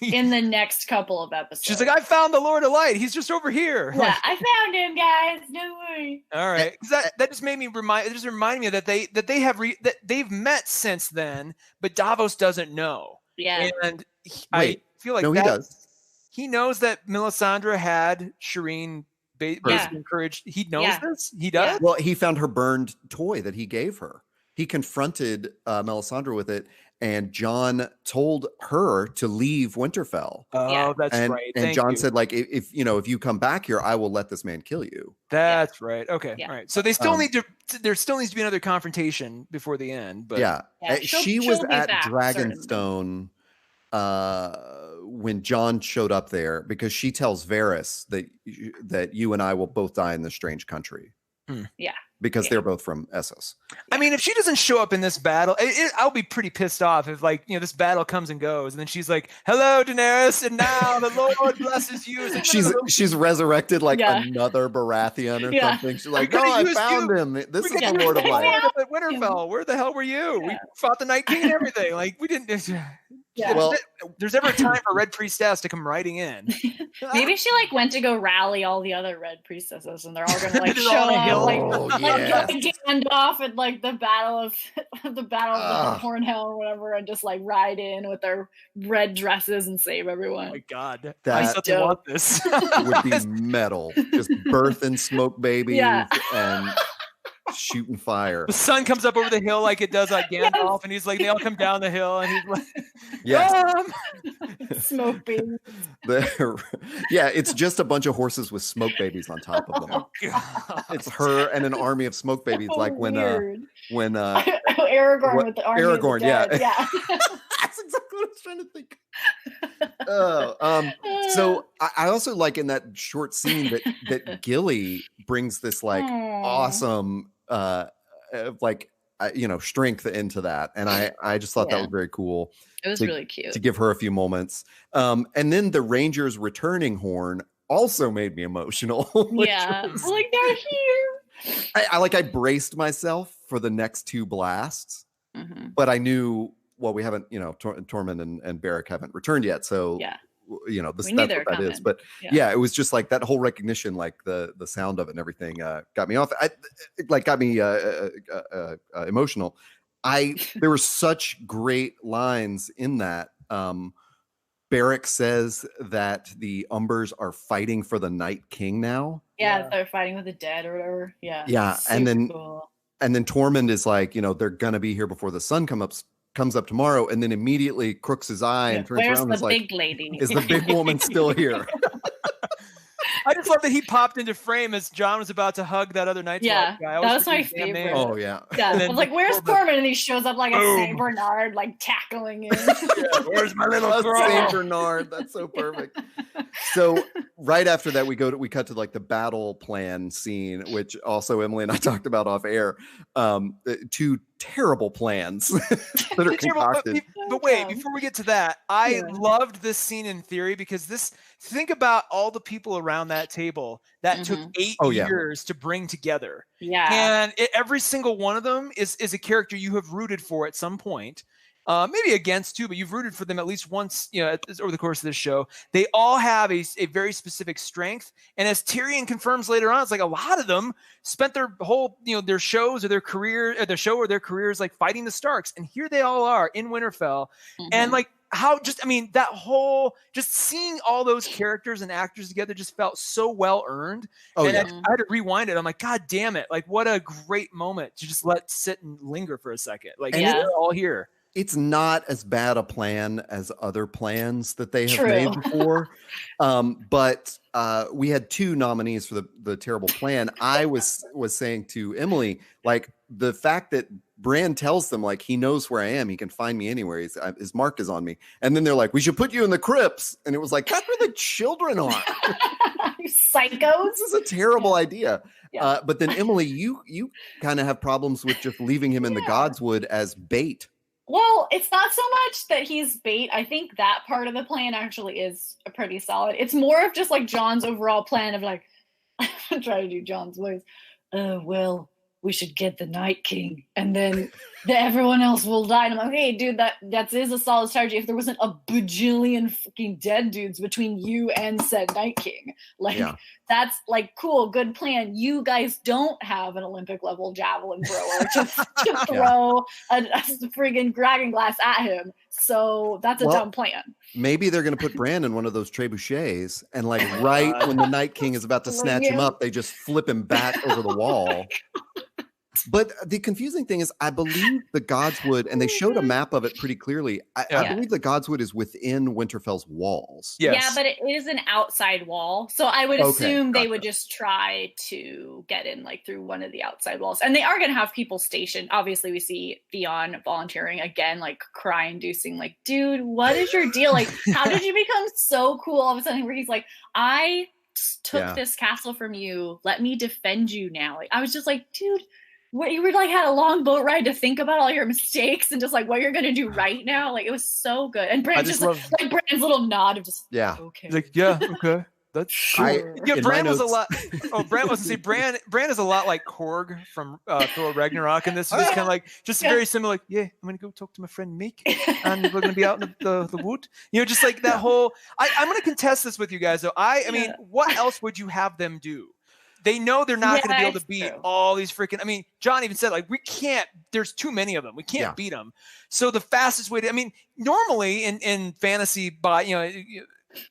in the next couple of episodes. She's like, I found the Lord of Light. He's just over here. Yeah, I found him, guys. Don't worry. All right, that just made me reminded me that they've met since then, but Davos doesn't know. Yeah, and I feel like he does. He knows that Melisandre had Shireen basically encouraged. He knows this. He does. Yeah. Well, he found her burned toy that he gave her. He confronted Melisandre with it, and Jon told her to leave Winterfell. Oh, that's right. And Jon said, like, if you come back here, I will let this man kill you. That's right. Okay. Yeah. All right. So they still there still needs to be another confrontation before the end. But she was at Dragonstone when Jon showed up there, because she tells Varys that you and I will both die in this strange country. Yeah. Because they're both from Essos. I mean, if she doesn't show up in this battle, I'll be pretty pissed off if, like, this battle comes and goes, and then she's like, "Hello, Daenerys, and now the Lord blesses you." Like, she's resurrected like another Baratheon or something. She's like, "No, I found him. This is the Lord of Light." At Winterfell, where the hell were you? We fought the Night King and everything. Like, we didn't. Yeah. Well, there's ever a time for Red Priestess to come riding in. Maybe she went to go rally all the other Red Priestesses, and they're all gonna show up, like Gandalf at like the battle of the Hornhill or whatever, and just like ride in with their red dresses and save everyone. Oh my God, that I want this. Would be metal, just birthing smoke babies and shooting fire. The sun comes up over the hill like it does like Gandalf, and he's like, they all come down the hill, and he's like, smoke babies. It's just a bunch of horses with smoke babies on top of them. Oh, God. It's her and an army of smoke babies, like when Aragorn with the army. Aragorn, yeah. That's exactly what I was trying to think. So I also like in that short scene that Gilly brings this like awesome strength into that, and I just thought that was very cool. It was really cute to give her a few moments. And then the Rangers returning horn also made me emotional. Like, they're here. I braced myself for the next two blasts, but I knew, well, we haven't, Tormund and Beric haven't returned yet, so that's what that is. But it was just like that whole recognition, like the sound of it and everything got me off. Got me emotional. There were such great lines in that. Beric says that the Umbers are fighting for the Night King now. Yeah, they're fighting with the dead or whatever. Yeah, and then Tormund is like, they're gonna be here before the sun comes up tomorrow, and then immediately crooks his eye and turns around and is like, big lady? Is the big woman still here? I just love that he popped into frame as Jon was about to hug that other Night's Watch guy. That was my favorite. Oh yeah. I was like, "Where's Tormund?" And he shows up like a Saint Bernard, like tackling him. Where's my little Saint Bernard? That's so perfect. So right after that, we cut to like the battle plan scene, which also Emily and I talked about off air. Two terrible plans that are concocted. But wait, before we get to that, I loved this scene in theory, because think about all the people around that table that took 8 years to bring together. Yeah. And every single one of them is a character you have rooted for at some point. Maybe against too, but you've rooted for them at least once, over the course of this show. They all have a very specific strength. And as Tyrion confirms later on, it's like a lot of them spent their whole, their shows or their career, their show or their careers, like fighting the Starks. And here they all are in Winterfell. And like, that whole, just seeing all those characters and actors together just felt so well earned. I had to rewind it. I'm like, God damn it. Like, what a great moment to just let sit and linger for a second. Like, they're all here. It's not as bad a plan as other plans that they have made before. But we had 2 nominees for the terrible plan. I was saying to Emily, like, the fact that Bran tells them, like, he knows where I am, he can find me anywhere, his mark is on me, and then they're like, we should put you in the crypts, and it was like, that's where the children are. You psychos. This is a terrible idea. But then Emily, you kind of have problems with just leaving him in the Godswood as bait. Well, it's not so much that he's bait. I think that part of the plan actually is pretty solid. It's more of just like Jon's overall plan of like, I'm trying to do Jon's voice. Well, we should get the Night King, and then everyone else will die. And I'm like, hey, dude, that is a solid strategy. If there wasn't a bajillion fucking dead dudes between you and said Night King, like that's like cool, good plan. You guys don't have an Olympic level javelin thrower to throw a friggin' dragon glass at him. So that's a dumb plan. Maybe they're going to put Bran in one of those trebuchets, and like when the Night King is about to snatch him up, they just flip him back over the wall. But the confusing thing is, I believe the Godswood, and they showed a map of it pretty clearly. I believe the Godswood is within Winterfell's walls. Yes. Yeah, but it is an outside wall. So I would assume they would just try to get in like through one of the outside walls. And they are going to have people stationed. Obviously, we see Theon volunteering again, like cry-inducing, like, dude, what is your deal? Like, how did you become so cool all of a sudden where he's like, I took this castle from you. Let me defend you now. Like, I was just like, dude, what, you were like had a long boat ride to think about all your mistakes and just like what you're gonna do right now. Like, it was so good. And Bran just like Bran's little nod of just okay. Like, okay. That's cool. Bran was a lot. Oh, Bran wasn't. See, Bran is a lot like Korg from Thor Ragnarok, and this was kind of like just very similar. Like, I'm gonna go talk to my friend Meek, and we're gonna be out in the wood. You know, just like that whole. I'm gonna contest this with you guys, though. I mean, what else would you have them do? They know they're not going to be able to beat all these freaking. I mean, John even said, like, we can't. There's too many of them. We can't beat them. So the fastest way to. I mean, normally in fantasy,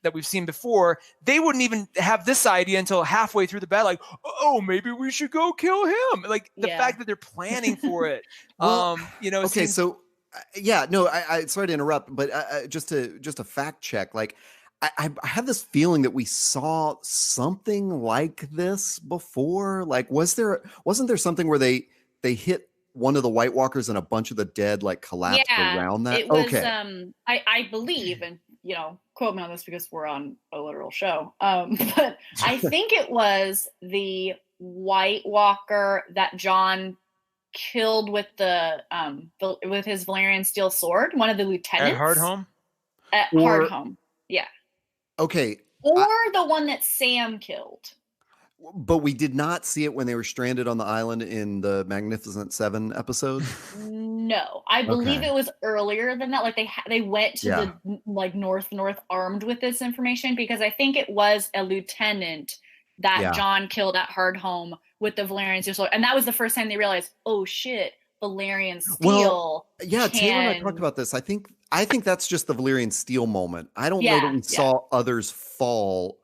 that we've seen before, they wouldn't even have this idea until halfway through the battle. Like, oh, maybe we should go kill him. Like the fact that they're planning for it. Well, okay, so I sorry to interrupt, but just a fact check, like. I have this feeling that we saw something like this before. Like, wasn't there something where they hit one of the White Walkers and a bunch of the dead like collapsed around that? It was, I believe, and quote me on this because we're on a literal show. But I think it was the White Walker that Jon killed with with his Valyrian steel sword, one of the lieutenants at Hardhome. Hardhome, yeah. Okay. Or the one that Sam killed. But we did not see it when they were stranded on the island in the Magnificent Seven episode? No. I believe it was earlier than that. Like they went to the like north armed with this information, because I think it was a lieutenant that Jon killed at Hardhome with the Valyrian steel sword. And that was the first time they realized, oh shit, Valyrian steel. Well, Taylor and I talked about this. I think that's just the Valyrian steel moment. I don't know that we saw others fall.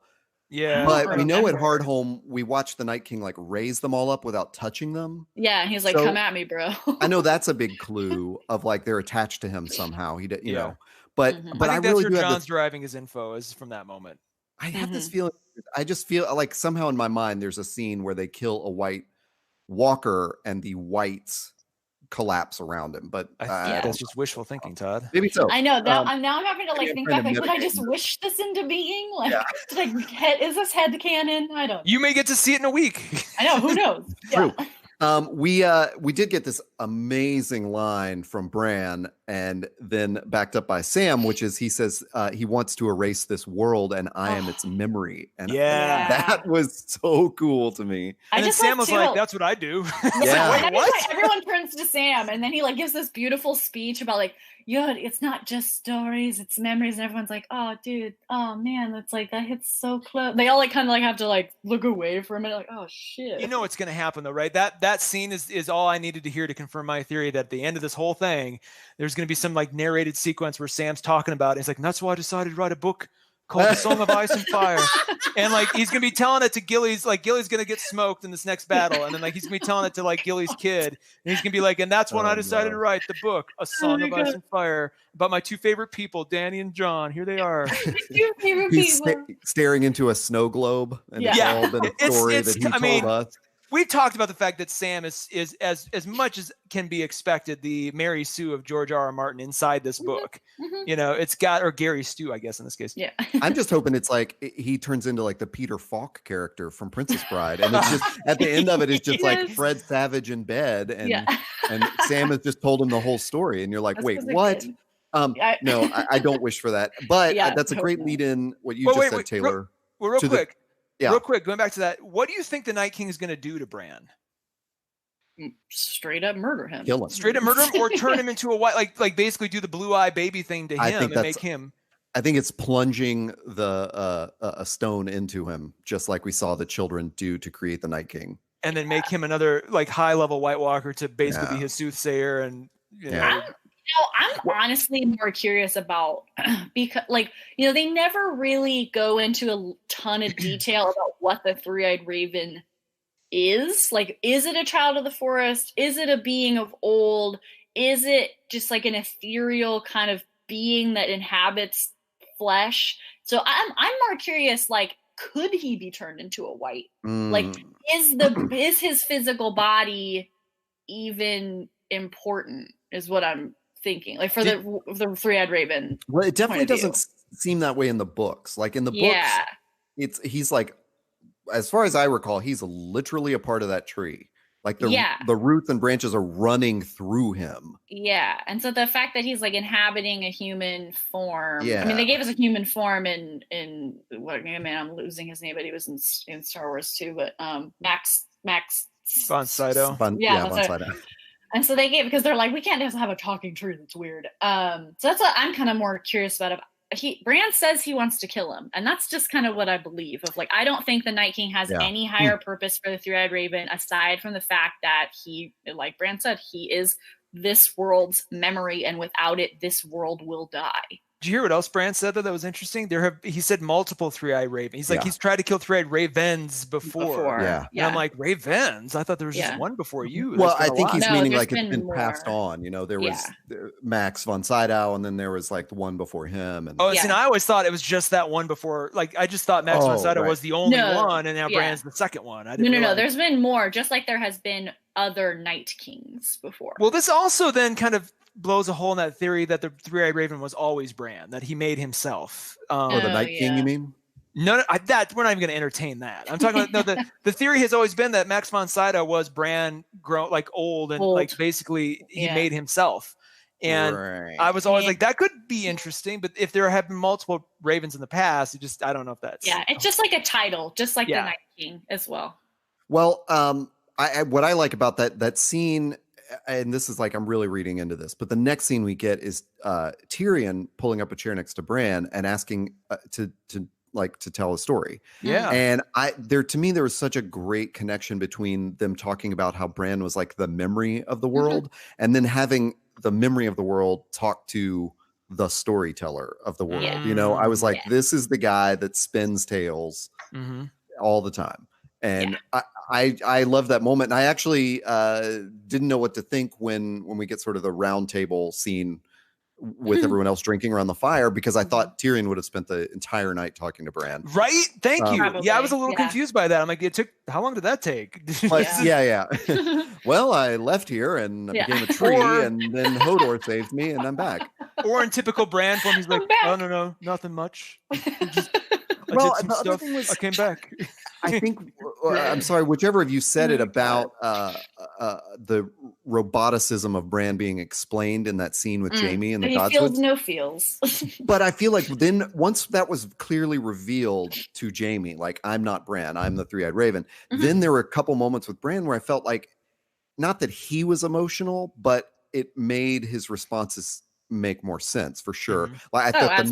Yeah. But we know at Hardhome, we watched the Night King like raise them all up without touching them. Yeah. He's like, come at me, bro. I know that's a big clue of like they're attached to him somehow. He did, you know, but I think that's really where John's driving his info is from that moment. I have this feeling. I just feel like somehow in my mind, there's a scene where they kill a White Walker and the Whites collapse around him, but that's just wishful thinking, Todd. Maybe so. I know. I'm now having to like think back. Like, did I just wish this into being? Like, is this head canon? I don't. You may get to see it in a week. I know. Who knows? True. We did get this amazing line from Bran, and then backed up by Sam, which is he says he wants to erase this world, and I am its memory. And that was so cool to me. And then Sam was like, "That's what I do." Like, what? Everyone turns to Sam, and then he like gives this beautiful speech about like, it's not just stories, it's memories, and everyone's like, oh dude, oh man, that's like that hits so close. They all like kind of like have to like look away for a minute, like, oh shit. You know what's gonna happen though, right? That scene is all I needed to hear to confirm my theory that at the end of this whole thing, there's gonna be some like narrated sequence where Sam's talking about it. It's like, and that's why I decided to write a book called The Song of Ice and Fire. And like he's gonna be telling it to Gilly's, like Gilly's gonna get smoked in this next battle, and then like he's gonna be telling it to like Gilly's kid, and he's gonna be like, and that's when I decided to write the book, A Song of Ice and Fire, about my two favorite people, Danny and John. Here they are. Two favorite people. Staring into a snow globe, and it's all been a story that he told us. We've talked about the fact that Sam is as much as can be expected the Mary Sue of George R.R. Martin inside this book. You know, it's got, or Gary Stu, I guess in this case. Yeah. I'm just hoping it's like he turns into like the Peter Falk character from Princess Bride, and it's just at the end of it, it's just like Fred Savage in bed, and Sam has just told him the whole story, and you're like, wait, what? No, I don't wish for that, but that's a great lead in what you just said, Taylor. Real quick, going back to that, what do you think the Night King is going to do to Bran? straight up murder him. Kill him. Straight up murder him, or turn him into a white, like basically do the blue eye baby thing to him and make him. I think it's plunging a stone into him, just like we saw the children do to create the Night King, and then make him another like high level White Walker to basically be his soothsayer. And I'm honestly more curious about because they never really go into a ton of detail about what the three-eyed raven is. Like, is it a child of the forest? Is it a being of old? Is it just like an ethereal kind of being that inhabits flesh? So I'm more curious, like, could he be turned into a white? Like, is his physical body even important, is what I'm thinking, like, for the three-eyed raven. Well, it definitely doesn't seem that way in the books. Like, in the books, he's like, as far as I recall, he's literally a part of that tree. Like, the roots and branches are running through him. Yeah. And so the fact that he's like inhabiting a human form. Yeah. I mean, they gave us a human form in what, I'm losing his name, but he was in Star Wars too. But Max von Sydow. Von Sydow. And so they gave, because they're like, we can't just have a talking tree. That's weird. So that's what I'm kind of more curious about. Bran says he wants to kill him, and that's just kind of what I believe. Of like, I don't think the Night King has any higher purpose for the three-eyed raven aside from the fact that he, like Bran said, he is this world's memory, and without it, this world will die. Did you hear what else Bran said, though, that was interesting? He said multiple three-eyed raven. He's like, he's tried to kill three-eyed ravens before. Yeah. And I'm like, ravens? I thought there was just one before you. Well, I think he's meaning like it's been passed on. There was Max von Sydow, and then there was like the one before him. And see, I always thought it was just that one before. Like, I just thought Max von Sydow was the only one, and now Bran's the second one. No. There's been more, just like there has been other Night Kings before. Well, this also then kind of blows a hole in that theory that the three-eyed raven was always Bran, that he made himself. The Night King, you mean? No, we're not even going to entertain that. I'm talking about the theory has always been that Max von Sydow was Bran grown, like old, and like basically he made himself. And I was always like, that could be interesting, but if there have been multiple ravens in the past, I don't know if that's it's just like a title, just like the Night King as well. Well, what I like about that scene, and this is like, I'm really reading into this, but the next scene we get is Tyrion pulling up a chair next to Bran and asking to tell a story. Yeah. And to me, there was such a great connection between them talking about how Bran was like the memory of the world, and then having the memory of the world talk to the storyteller of the world. Yeah. I was like, this is the guy that spins tales all the time. And I love that moment. And I actually didn't know what to think when we get sort of the round table scene with everyone else drinking around the fire, because I thought Tyrion would have spent the entire night talking to Bran. Right? Thank you. Probably. Yeah, I was a little confused by that. I'm like, how long did that take? Well, I left here and I became a tree, and then Hodor saved me, and I'm back. Or in typical Bran form, he's like, oh, no, nothing much. I came back. I think I'm sorry, whichever of you said it about the roboticism of Bran being explained in that scene with Jaime and the Godswoods. He feels no feels. But I feel like then once that was clearly revealed to Jaime, like, I'm not Bran, I'm the three-eyed raven. Then there were a couple moments with Bran where I felt like, not that he was emotional, but it made his responses make more sense, for sure. Like, I thought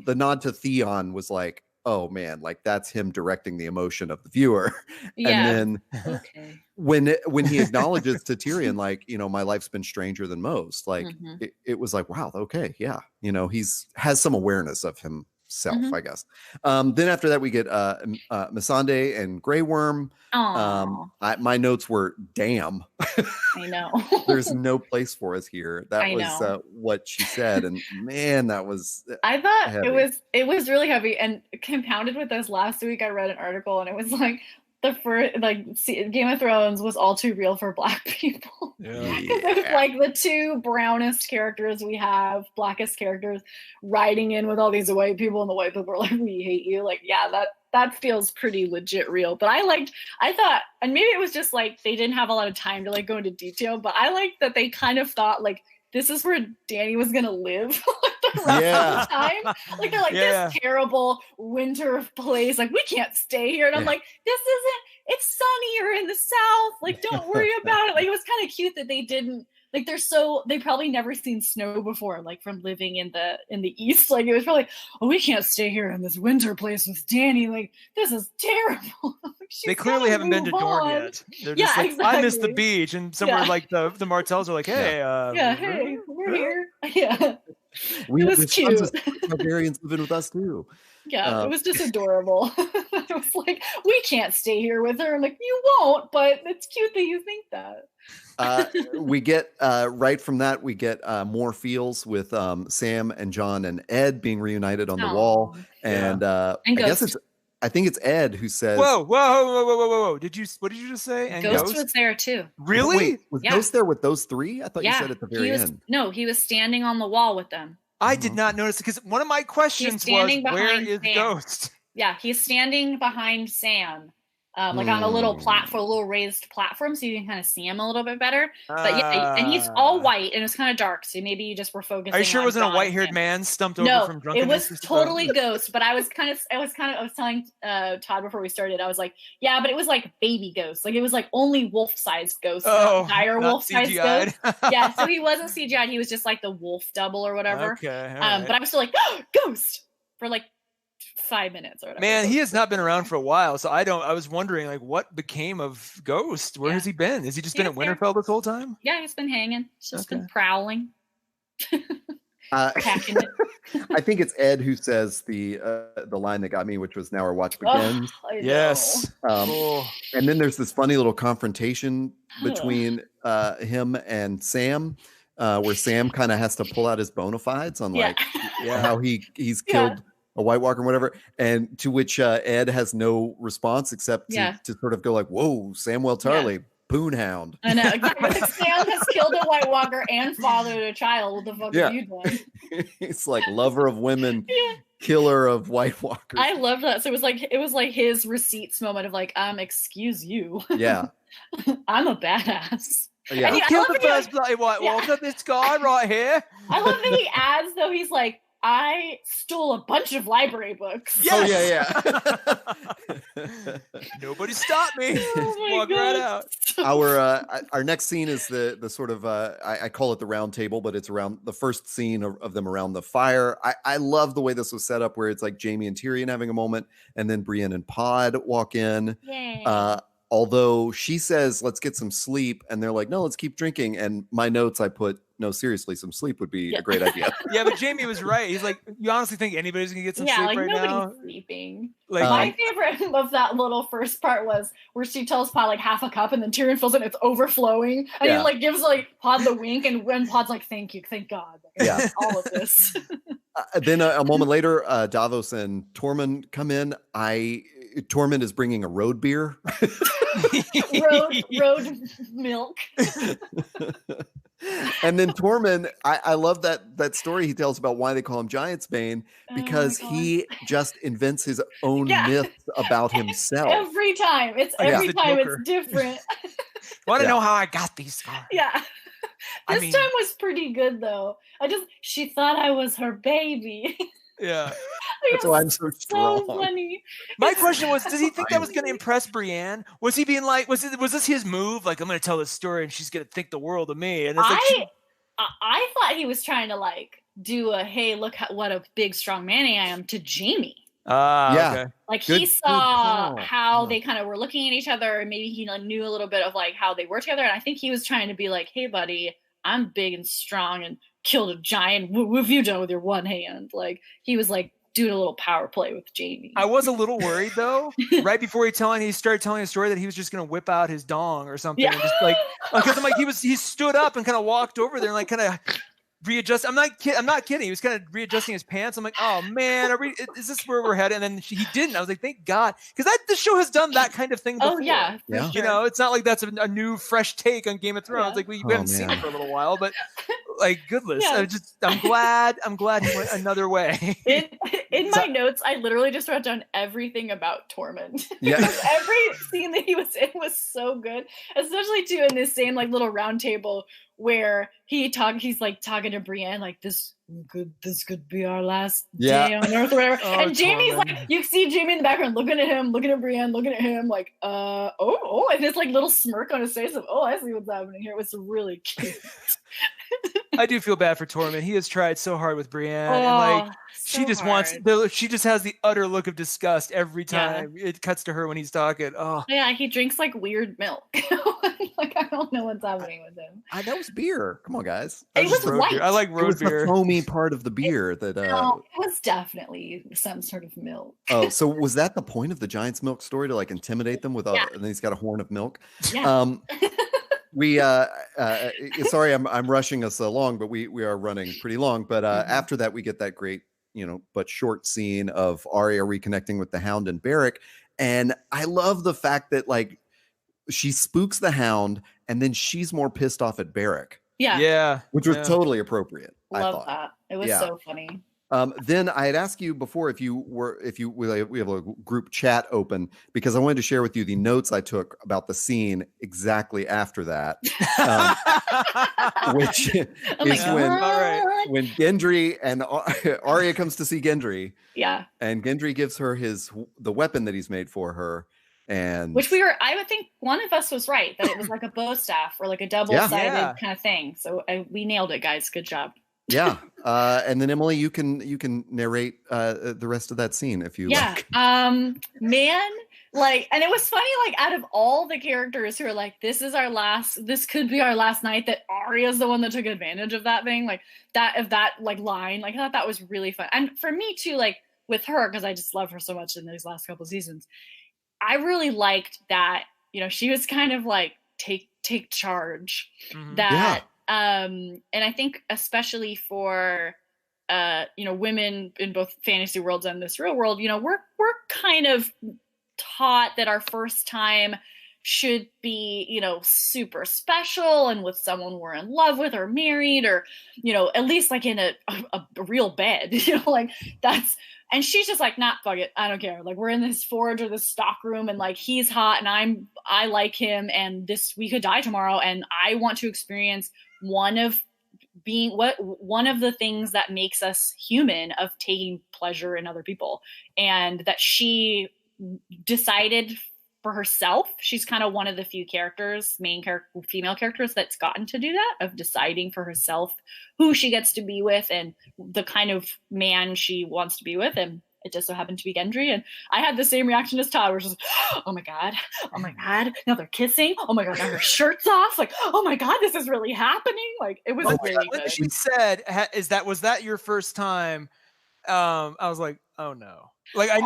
the nod to Theon was like, oh man, like, that's him directing the emotion of the viewer. And then when he acknowledges to Tyrion, like, my life's been stranger than most, like, it was like, wow, okay, yeah, he's has some awareness of himself, I guess. Then after that we get Missandei and Grey Worm. My notes were, damn. I know. There's no place for us here. That was what she said, and man, that was, I thought heavy. it was really heavy, and compounded with this. Last week I read an article, and it was like the first, Game of Thrones was all too real for Black people. It was like the two brownest characters we have, blackest characters, riding in with all these white people, and the white people are like, we hate you. Like, that feels pretty legit real. But I thought, and maybe it was just like they didn't have a lot of time to like go into detail, but I liked that they kind of thought like this is where Dany was gonna live the the time. Like they're like this terrible winter place. Like we can't stay here. And I'm like, this isn't. It's sunnier in the south. Like don't worry about it. Like it was kind of cute that they didn't. Like they probably never seen snow before, like from living in the east. Like it was probably, oh, we can't stay here in this winter place with Danny. Like this is terrible. They clearly haven't been to Dorne yet. They're just like, exactly. I miss the beach, and somewhere like the Martells are like, hey, hey, we're here. Yeah, it was cute. Barbarians living with us too. Yeah, it was just adorable. I was like, we can't stay here with her. I'm like, you won't, but it's cute that you think that. We get right from that, we get more feels with Sam and John and Ed being reunited on the wall, and I think it's Ed who says, "Whoa! What did you just say?" And Ghost was there too. Really? Wait, was Ghost there with those three? I thought you said at the very end. No, he was standing on the wall with them. I did not notice because one of my questions was, "Where is Ghost?" Yeah, he's standing behind Sam. Like on a little platform, a little raised platform, so you can kind of see him a little bit better. But and he's all white, and it's kind of dark, so maybe you just were focusing. Are you sure it wasn't a white-haired man stumped over from drunkenness? It was totally Ghost. But I was telling Todd before we started, I was like, yeah, but it was like baby Ghost, like it was like only wolf-sized Ghost, not dire wolf-sized Ghost. Yeah, so he wasn't CGI'd. He was just like the wolf double or whatever. Okay, but I was still like, Ghost for like 5 minutes or whatever. Man, he has not been around for a while, so I was wondering like what became of Ghost. Where has he been? Has he just been at Winterfell this whole time? Yeah, he's been hanging. He's just been prowling. Packing it. I think it's Ed who says the line that got me, which was "Now our watch begins." Yes. And then there's this funny little confrontation between him and Sam, where Sam kind of has to pull out his bona fides on how he's killed a White Walker and whatever, and to which Ed has no response except to sort of go like, "Whoa, Samwell Tarly, Boonhound." I know, exactly. Like, Sam has killed a White Walker and fathered a child. What the fuck have you done? He's like lover of women, killer of White Walkers. I love that. So it was like his receipts moment of like, excuse you. Yeah. I'm a badass. Yeah. And he killed the first bloody White Walker, this guy right here. I love that he adds though, he's like, I stole a bunch of library books. Yes. Oh yeah. Nobody stopped me. Walk right out. Our next scene is the sort of I call it the round table, but it's around the first scene of them around the fire. I love the way this was set up, where it's like Jaime and Tyrion having a moment, and then Brienne and Pod walk in. Yay. Although she says, "Let's get some sleep," and they're like, "No, let's keep drinking." And my notes I put, "No, seriously, some sleep would be a great idea." Yeah, but Jaime was right. He's like, "You honestly think anybody's gonna get some sleep right now?" Yeah, like nobody's sleeping. Like my favorite of that little first part was where she tells Pod like half a cup, and then Tyrion fills it and it's overflowing, and he like gives like Pod the wink, and when Pod's like, "Thank you, thank God." Like, all of this. Then a moment later, Davos and Tormund come in. Tormund is bringing a road beer. road milk. And then Tormund, I love that story he tells about why they call him Giant's Bane, because he just invents his own myths about himself. Every time. It's different. Want to know how I got these scars? Yeah. This time was pretty good though. She thought I was her baby. Yeah. That's why I'm so strong. So funny. My question was, does he think that was going to impress Brienne? Was he being like, was this his move? Like, I'm going to tell this story and she's going to think the world of me. And it's I thought he was trying to like do a, hey, look what a big, strong man I am to Jaime. Okay. Like he saw how they kind of were looking at each other, and maybe he knew a little bit of like how they were together. And I think he was trying to be like, hey, buddy, I'm big and strong and killed a giant. What have you done with your one hand? Like he was like doing a little power play with Jaime. I was a little worried though, right before he started telling a story that he was just going to whip out his dong or something. And just like, because I'm like, he stood up and kind of walked over there and like kind of readjust. I'm not kidding. He was kind of readjusting his pants. I'm like, oh man, is this where we're headed? And then he didn't. I was like, thank God, because the show has done that kind of thing before. Oh yeah. Sure. You know, it's not like that's a new fresh take on Game of Thrones. Like we haven't seen it for a little while, but like goodness, I'm glad he went another way. In my notes, I literally just wrote down everything about Tormund. Yeah. Every scene that he was in was so good, especially too in this same like little round table where he's like talking to Brienne like this could be our last day on Earth or whatever. And Jaime's like, you see Jaime in the background looking at him, looking at Brienne, looking at him like, and this like little smirk on his face of, I see what's happening here. It was really cute. I do feel bad for Tormund. He has tried so hard with Brienne, and like she just has the utter look of disgust every time it cuts to her when he's talking. Oh yeah, he drinks like weird milk. Like I don't know what's happening with him. That was beer. Come on, guys. It was white. Beer. I like road beer. The foamy part of the beer that. No, it was definitely some sort of milk. Oh, so was that the point of the giant's milk story, to like intimidate them with and then he's got a horn of milk? Yeah. We sorry, I'm rushing us along, but we are running pretty long. But after that, we get that great, but short scene of Arya reconnecting with the Hound and Beric, and I love the fact that like she spooks the Hound, and then she's more pissed off at Beric. Yeah, which was totally appropriate. Love that. It was so funny. Then I had asked you before we have a group chat open because I wanted to share with you the notes I took about the scene exactly after that, which is when Gendry and Arya comes to see Gendry. Yeah. And Gendry gives her the weapon that he's made for her. And which I would think one of us was right, that it was like a bow staff or like a double-sided kind of thing. So we nailed it, guys. Good job. Yeah. And then Emily, you can narrate the rest of that scene if you like. Man, like, and it was funny, like out of all the characters who are like, this could be our last night, that Arya's the one that took advantage of that thing, like that like line. Like I thought that was really fun. And for me too, like with her, because I just love her so much in these last couple of seasons, I really liked that, she was kind of like take charge. That and I think especially for women in both fantasy worlds and this real world, we're kind of taught that our first time should be, super special and with someone we're in love with or married or, at least like in a real bed, like that's, and she's just like, nah, fuck it. I don't care. Like we're in this forge or this stock room and like, he's hot and I like him and we could die tomorrow. And I want to experience one of the things that makes us human, of taking pleasure in other people. And that she decided for herself. She's kind of one of the few female characters that's gotten to do that, of deciding for herself who she gets to be with and the kind of man she wants to be with. And it just so happened to be Gendry. And I had the same reaction as Todd, which was, oh my God, now they're kissing. Oh my God, now her shirt's off. Like, oh my God, this is really happening. Like it was really good. When she said, was that your first time? I was like, oh no. Like I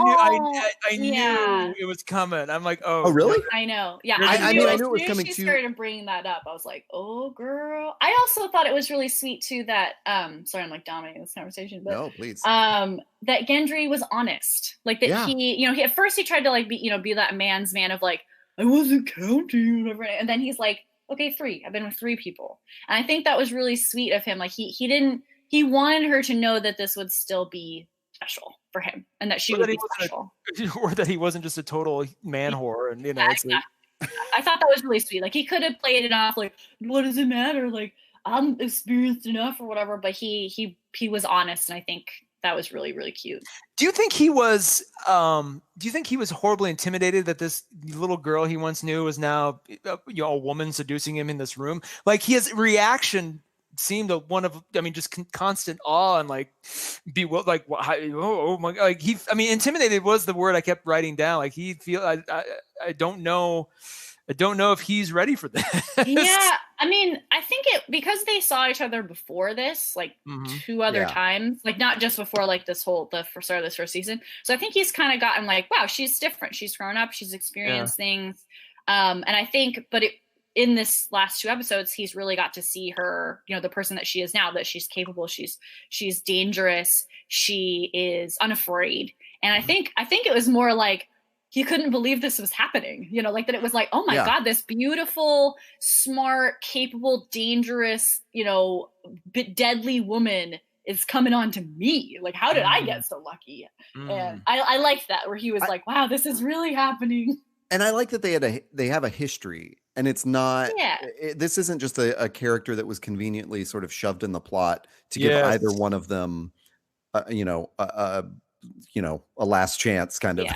knew it was coming. I'm like, oh really? I know. Yeah. I knew it was coming. She started bringing that up. I was like, oh girl. I also thought it was really sweet too that sorry, I'm like dominating this conversation, but no, please. That Gendry was honest. Like that he at first he tried to like be that man's man of like, I wasn't counting whatever. And then he's like, okay, 3. I've been with 3 people. And I think that was really sweet of him. Like he wanted her to know that this would still be special for him and that she would be special. Or that he wasn't just a total man whore. And exactly. I thought that was really sweet. Like he could have played it off like, what does it matter? Like I'm experienced enough or whatever, but he was honest, and I think that was really, really cute. Do you think he was horribly intimidated that this little girl he once knew was now a woman seducing him in this room? Like his reaction seemed just constant awe and like like oh my God, like intimidated was the word I kept writing down. Like I don't know if he's ready for this. Yeah, I think because they saw each other before this, like 2 other times, like not just before like the start of this first season. So I think he's kind of gotten like, wow, she's different. She's grown up. She's experienced things. And I think, in this last 2 episodes, he's really got to see her, the person that she is now, that she's capable, she's dangerous, she is unafraid. And I think it was more like he couldn't believe this was happening, like that it was like, oh my God, this beautiful, smart, capable, dangerous, deadly woman is coming on to me. Like, how did I get so lucky? And I liked that, where he was like, wow, this is really happening. And I like that they have a history And it's not, Yeah. This isn't just a character that was conveniently sort of shoved in the plot to give either one of them, a last chance kind of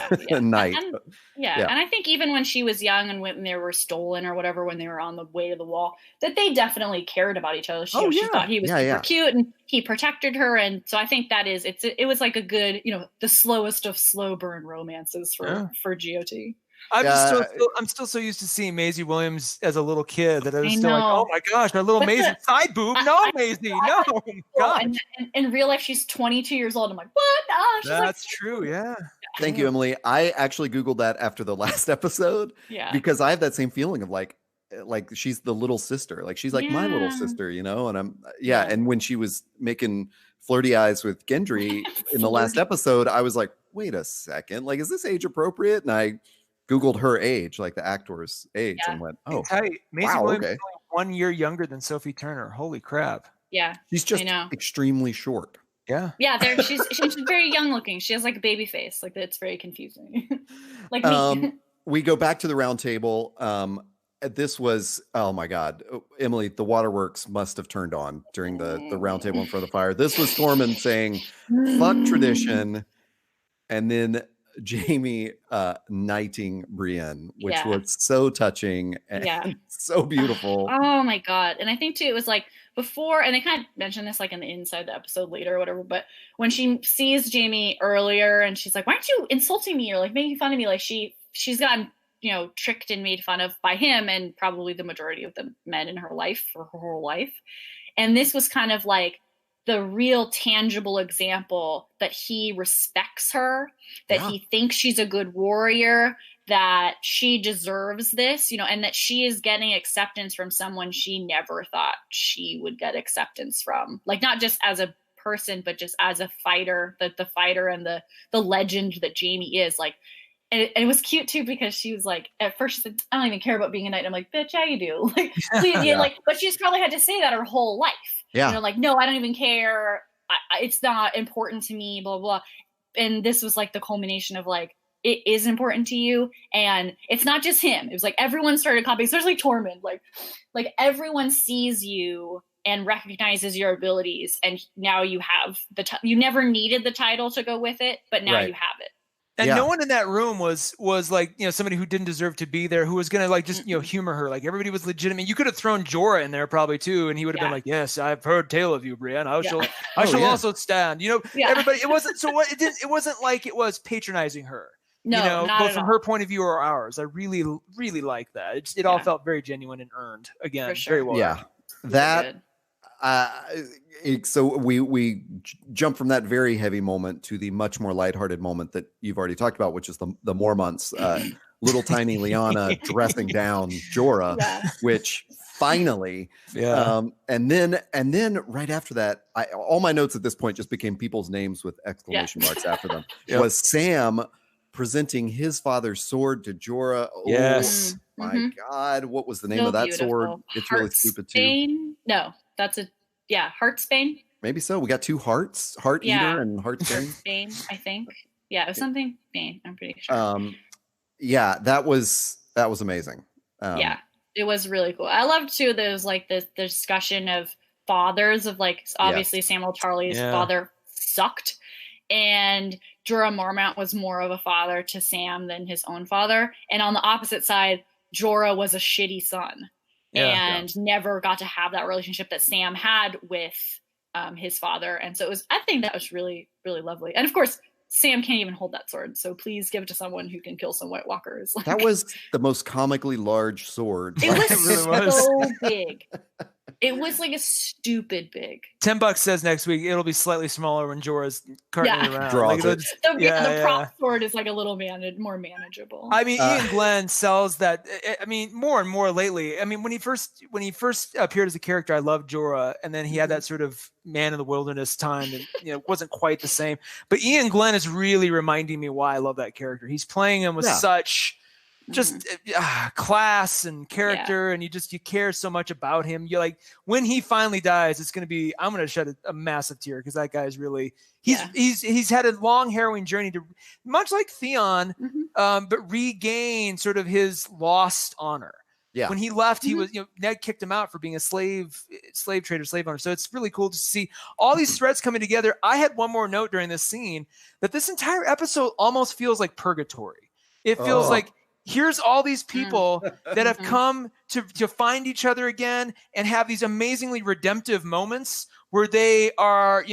night. And I think even when she was young and when they were stolen or whatever, when they were on the way to the wall, that they definitely cared about each other. She thought he was super cute and he protected her. And so I think that it was like a good, the slowest of slow burn romances for GOT. I'm still so used to seeing Maisie Williams as a little kid that I was still like, oh my gosh, our little Maisie side boob. No, Maisie, no. God. And in real life, she's 22 years old. I'm like, what? That's true. Yeah. Thank you, Emily. I actually Googled that after the last episode. Yeah. Because I have that same feeling of like she's the little sister. Like she's like my little sister, and I'm and when she was making flirty eyes with Gendry in the last episode, I was like, wait a second, like, is this age appropriate? And I Googled her age, like the actor's age, and went, oh, Maisie Williams is only 1 year younger than Sophie Turner. Holy crap. Yeah. She's just extremely short. Yeah. Yeah, she's very young looking. She has like a baby face. Like it's very confusing. Like me. We go back to the round table. This was, oh my God, Emily, the waterworks must have turned on during the round table in front of the fire. This was Tormund saying, fuck tradition. And then Jaime knighting Brienne, which was so touching and so beautiful. Oh my God. And I think too, it was like before, and they kind of mentioned this like in the inside the episode later or whatever, but when she sees Jaime earlier and she's like, why aren't you insulting me or like making fun of me? Like she's gotten, tricked and made fun of by him and probably the majority of the men in her life for her whole life. And this was kind of like the real tangible example that he respects her, that he thinks she's a good warrior, that she deserves this, and that she is getting acceptance from someone she never thought she would get acceptance from. Like not just as a person, but just as a fighter, the fighter and the legend that Jaime is. Like, and it was cute too, because she was like, at first she said, I don't even care about being a knight. I'm like, bitch, yeah, you do. Like, please, like, but she's probably had to say that her whole life. Yeah. Like, no, I don't even care. It's not important to me, blah, blah. And this was like the culmination of like, it is important to you. And it's not just him. It was like everyone started copying, especially Tormund. Like everyone sees you and recognizes your abilities. And now you have you never needed the title to go with it, but now you have it. And no one in that room was like, somebody who didn't deserve to be there, who was going to like just, humor her. Like everybody was legitimate. You could have thrown Jorah in there probably too. And he would have been like, yes, I've heard tale of you, Brienne. I shall also stand, everybody. It wasn't, it wasn't like it was patronizing her, not both from her point of view or ours. I really, really like that. It all felt very genuine and earned again. Very well. Yeah. That, so we jump from that very heavy moment to the much more lighthearted moment that you've already talked about, which is the Mormonts, little tiny Lyanna dressing down Jorah, which finally, and then right after that, all my notes at this point just became people's names with exclamation marks after them. Was Sam presenting his father's sword to Jorah? Yes. Oh my God, what was the name of that beautiful sword? It's really stupid too. No, that's Heartsbane. Maybe so. We got two hearts, Heart Eater and Heartsbane. Bane, I think. Yeah, it was something Bane, I'm pretty sure. That was amazing. It was really cool. I loved too, there's like the discussion of fathers of like, obviously Samuel Tarly's father sucked. And Jorah Mormont was more of a father to Sam than his own father. And on the opposite side, Jorah was a shitty son. And never got to have that relationship that Sam had with his father. And so I think that was really, really lovely. And of course, Sam can't even hold that sword. So please give it to someone who can kill some White Walkers. Like, that was the most comically large sword. It was so big. It was like a stupid big. $10 says next week it'll be slightly smaller when Jorah's carting it around. The prop sword is like a little more manageable. I mean, Ian Glenn sells that. I mean, more and more lately. I mean, when he first appeared as a character, I loved Jorah, and then he had that sort of man in the wilderness time, and it wasn't quite the same. But Ian Glenn is really reminding me why I love that character. He's playing him with such just class and character, and you care so much about him. You're like, when he finally dies, I'm going to shed a massive tear, because that guy is really he's had a long harrowing journey to, much like Theon, but regain sort of his lost honor. Yeah. When he left, he was, Ned kicked him out for being a slave trader, slave owner. So it's really cool to see all these threads coming together. I had one more note during this scene that this entire episode almost feels like purgatory. It feels like here's all these people that have come to find each other again and have these amazingly redemptive moments where they are,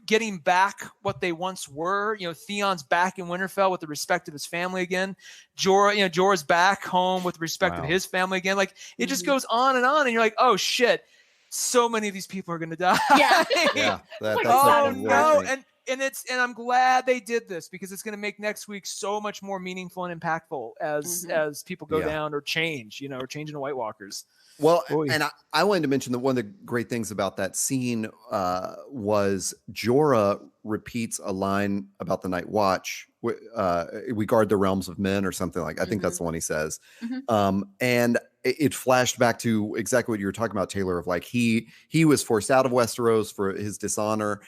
getting back what they once were. Theon's back in Winterfell with the respect of his family again. Jorah's back home with respect of his family again. Like it just goes on, and you're like, oh shit, so many of these people are going to die. Yeah. And I'm glad they did this because it's going to make next week so much more meaningful and impactful as people go down or change, or change into White Walkers. Well, and I wanted to mention that one of the great things about that scene was Jorah repeats a line about the Night Watch. We guard the realms of men or something like. I think that's the one he says. And it flashed back to exactly what you were talking about, Taylor, of like he was forced out of Westeros for his dishonor.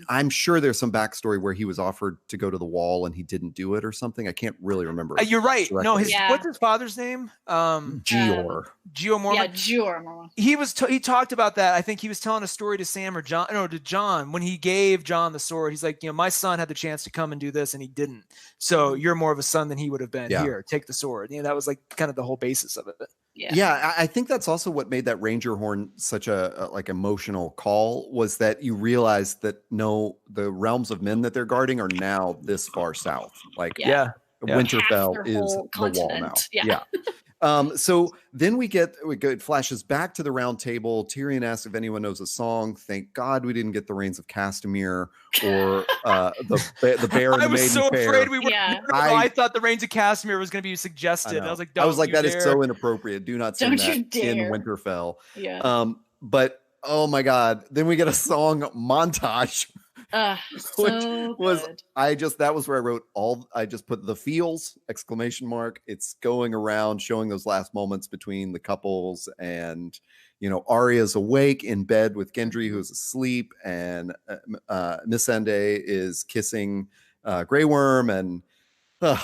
I'm sure there's some backstory where he was offered to go to the Wall and he didn't do it or something. I can't really remember. You're right. Directly. No, what's his father's name? Jeor. Jeor Mormont. Yeah, Jeor Mormont. He talked about that. I think he was telling a story to Sam or John. No, to John when he gave John the sword. He's like, my son had the chance to come and do this and he didn't. So you're more of a son than he would have been. Here, take the sword. That was like kind of the whole basis of it. Yeah, I think that's also what made that Ranger horn such a like emotional call, was that you realize that the realms of men that they're guarding are now this far south. Like Winterfell is the Wall now. Yeah. So then it flashes back to the round table. Tyrion asks if anyone knows a song. Thank God we didn't get the Reigns of Castamere or the Bear and the Maiden Fair. I was so afraid we were. I thought the Reigns of Castamere was going to be suggested. I was like, that is so inappropriate. Do not sing that in Winterfell. Yeah. But oh my God, then we get a song montage. That was where I wrote I just put the feels ! It's going around showing those last moments between the couples, and Arya's awake in bed with Gendry who's asleep, and Missandei is kissing Grey Worm, and that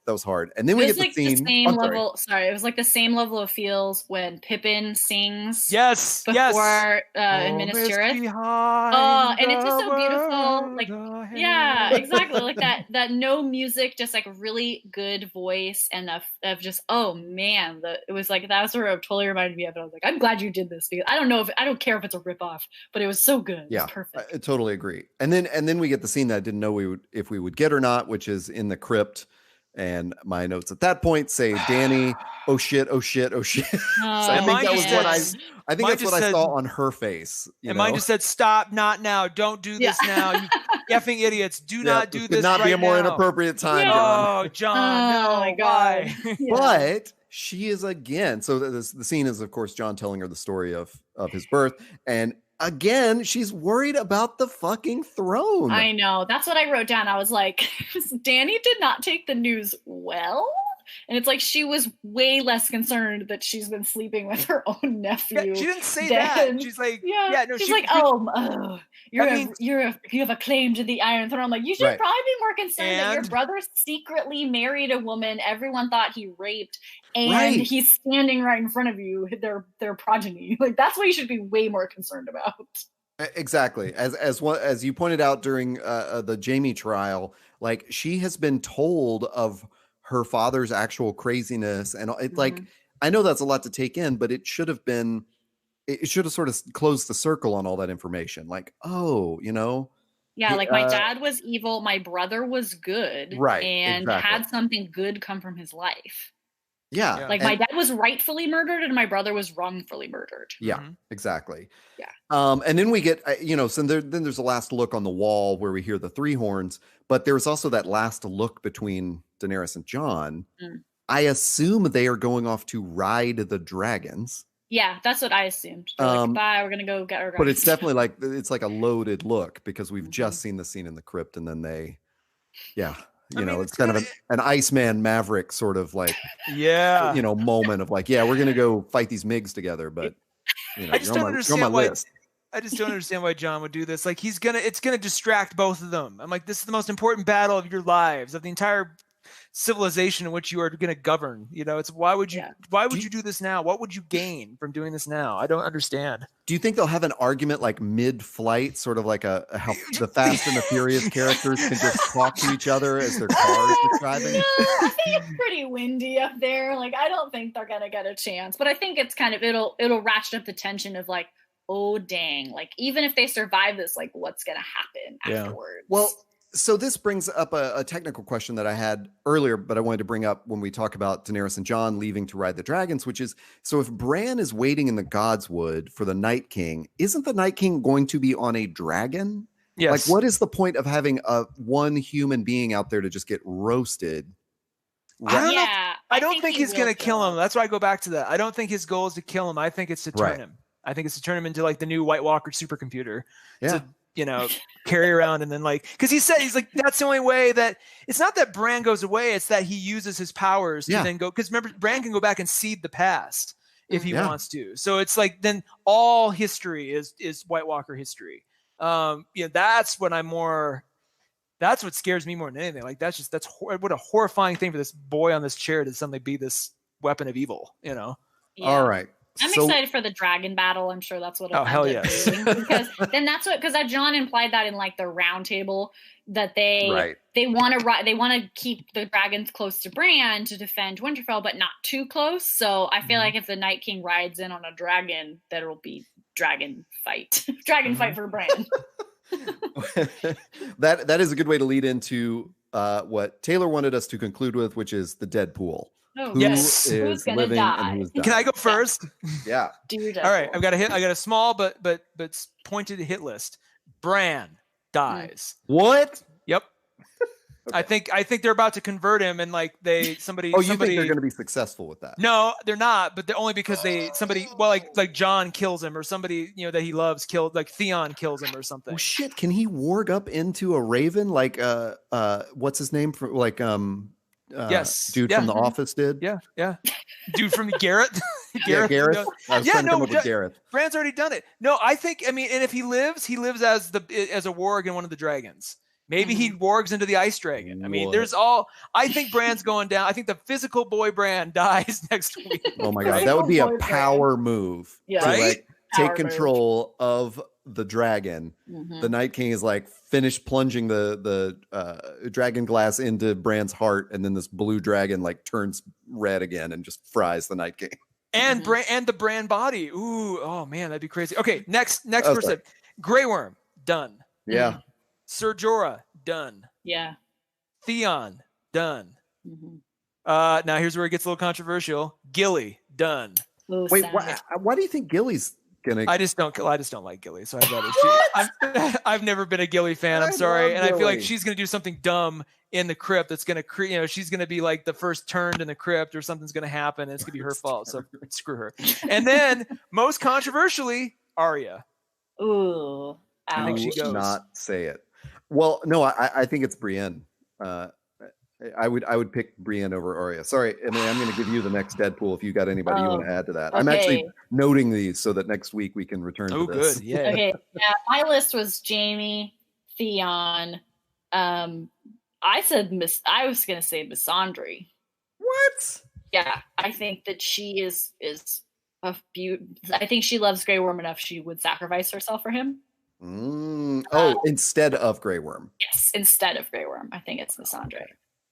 was hard. And then we get the scene. It was like the same level of feels when Pippin sings. Yes. Before in Minas Tirith. And it's just so beautiful. Like, yeah, exactly. Like that no music, just like really good voice, and of just, oh man, it was like that sort of totally reminded me of it. I was like, I'm glad you did this because I don't care if it's a ripoff, but it was so good. Yeah, it was perfect. I totally agree. And then we get the scene that I didn't know if we would get or not, which is in the crypt. And my notes at that point say, Dany, oh shit. So I think that's what I saw on her face. Mine just said, stop, not now. Don't do this now. You effing idiots. Do not do this. Could not be a more inappropriate time, John. Oh, John. No, my God. But she is again. So the scene is, of course, John telling her the story of his birth. And again, she's worried about the fucking throne. I know. That's what I wrote down. I was like, Dany did not take the news well. And it's like she was way less concerned that she's been sleeping with her own nephew. Yeah, she didn't say that. She's like, you have a claim to the Iron Throne. I'm like, you should probably be more concerned that your brother secretly married a woman everyone thought he raped, and he's standing right in front of you, their progeny. Like, that's what you should be way more concerned about. Exactly. As you pointed out during the Jaime trial, like, she has been told of her father's actual craziness, and like, I know that's a lot to take in, but it should have sort of closed the circle on all that information. Like, my dad was evil, my brother was good, and had something good come from his life. Yeah. Like, my dad was rightfully murdered and my brother was wrongfully murdered. Yeah, exactly. Yeah. And then we get, so then there's a last look on the wall where we hear the three horns, but there's also that last look between Daenerys and Jon. I assume they are going off to ride the dragons. Yeah, that's what I assumed. They're like, bye, we're going to go get our dragons. But it's definitely it's like a loaded look, because we've just seen the scene in the crypt, and then it's kind of an Iceman Maverick sort of like, moment of like, we're going to go fight these MiGs together. But I just don't understand why. I just don't understand why Jon would do this. Like, it's gonna distract both of them. I'm like, this is the most important battle of your lives, of the entire civilization in which you are going to govern. It's why would you do this now? What would you gain from doing this now? I don't understand. Do you think they'll have an argument like mid-flight, sort of like how the Fast and the Furious characters can just talk to each other as their cars are driving? No, I think it's pretty windy up there. Like, I don't think they're gonna get a chance. But I think it's kind of it'll ratchet up the tension of like, oh dang, like even if they survive this, like what's gonna happen afterwards? Well, so this brings up a technical question that I had earlier, but I wanted to bring up when we talk about Daenerys and Jon leaving to ride the dragons, which is, so if Bran is waiting in the Godswood for the Night King, isn't the Night King going to be on a dragon? Yes. Like, what is the point of having one human being out there to just get roasted? I don't think he's going to kill him. That's why I go back to that. I don't think his goal is to kill him. I think it's to turn him. I think it's to turn him into like the new White Walker supercomputer. Yeah. Carry around and then because he's like, that's the only way that it's not that Bran goes away. It's that he uses his powers to then go. Because remember, Bran can go back and seed the past if he wants to. So it's like, then all history is White Walker history. That's what that's what scares me more than anything. Like, what a horrifying thing for this boy on this chair to suddenly be this weapon of evil, Yeah. All right. I'm excited for the dragon battle. I'm sure that's what it'll hell end up doing, because then that's what, because Jon implied that in like the round table that they want to keep the dragons close to Bran to defend Winterfell, but not too close. So I feel like if the Night King rides in on a dragon, that'll be dragon fight for Bran. That is a good way to lead into what Taylor wanted us to conclude with, which is the Deadpool. Oh, Who's gonna die? And who's dying. Can I go first? Yeah. All right. I got a small but pointed hit list. Bran dies. What? Yep. Okay. I think they're about to convert him, and like somebody. Oh, you think they're going to be successful with that? No, they're not. But they're only because like Jon kills him, or somebody that he loves killed, like Theon kills him or something. Oh shit! Can he warg up into a raven like what's his name for like yes, dude from The Office did? Yeah. Dude from Garrett. Gareth. Gareth. Bran's already done it. No, and if he lives as a warg in one of the dragons. Maybe he wargs into the ice dragon. I think Bran's going down. I think the physical boy Bran dies next week. Oh my God. That would be a power move. Yeah. To right? take control of the dragon. Mm-hmm. The Night King is like finished plunging the dragon glass into Bran's heart, and then this blue dragon like turns red again and just fries the Night King. And and the Bran body. Ooh, oh man, that'd be crazy. Okay, next person. Grey Worm, done. Yeah. Mm-hmm. Ser Jorah, done. Yeah. Theon, done. Mm-hmm. Now here's where it gets a little controversial. Gilly, done. Wait, why do you think Gilly's gonna? I just don't like Gilly, so I've never been a Gilly fan. I'm sorry, and I feel like she's gonna do something dumb in the crypt that's gonna create. She's gonna be like the first turned in the crypt, or something's gonna happen, and it's gonna be her fault. So screw her. And then, most controversially, Arya. Ooh, I think she goes. Not say it. Well, no, I think it's Brienne. I would pick Brienne over Arya. Sorry, Emily, I'm going to give you the next Deadpool if you got anybody you want to add to that. Okay. I'm actually noting these so that next week we can return to this. Good. Yeah. Okay. Yeah, my list was Jaime, Theon. I was going to say Missandei. What? Yeah, I think that she is a beaut. I think she loves Grey Worm enough she would sacrifice herself for him. Instead of Grey Worm. Yes, instead of Grey Worm. I think it's Missandei.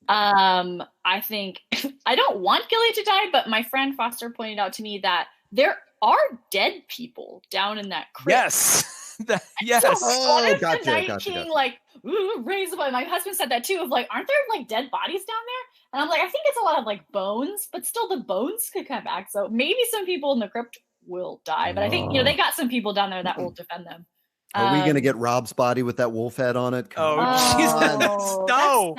I think I don't want Gilly to die, but my friend Foster pointed out to me that there are dead people down in that crypt. Yes. Yes. So what if the Night King raise the body? My husband said that too, of like, aren't there like dead bodies down there? And I'm like, I think it's a lot of like bones, but still the bones could come back. So maybe some people in the crypt will die, but I think they got some people down there that will defend them. Are we gonna get Rob's body with that wolf head on it? Jesus! No,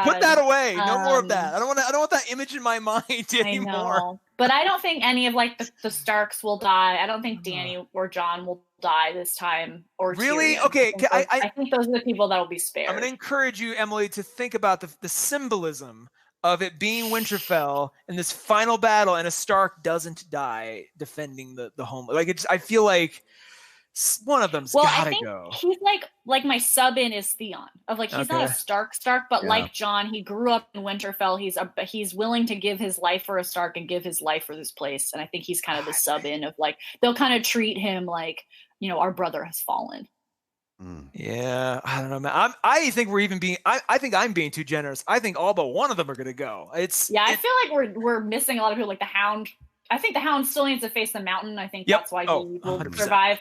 put that away. No more of that. I don't want that image in my mind anymore. I know. But I don't think any of like the Starks will die. I don't think Dany or Jon will die this time. Or really? Tyrion. Okay. I think those are the people that will be spared. I'm gonna encourage you, Emily, to think about the symbolism of it being Winterfell and this final battle, and a Stark doesn't die defending the home. Like I feel like One of them's Well, gotta I think go. he's like my sub in is Theon. Of like he's not a Stark, but like Jon, he grew up in Winterfell. He's willing to give his life for a Stark and give his life for this place. And I think he's kind of the sub in of like they'll kind of treat him like, you know, our brother has fallen. Yeah, I don't know, man. I think we're even being. I think I'm being too generous. I think all but one of them are gonna go. I feel like we're missing a lot of people. Like the Hound. I think the Hound still needs to face the Mountain. I think that's why he will 100%. Survive.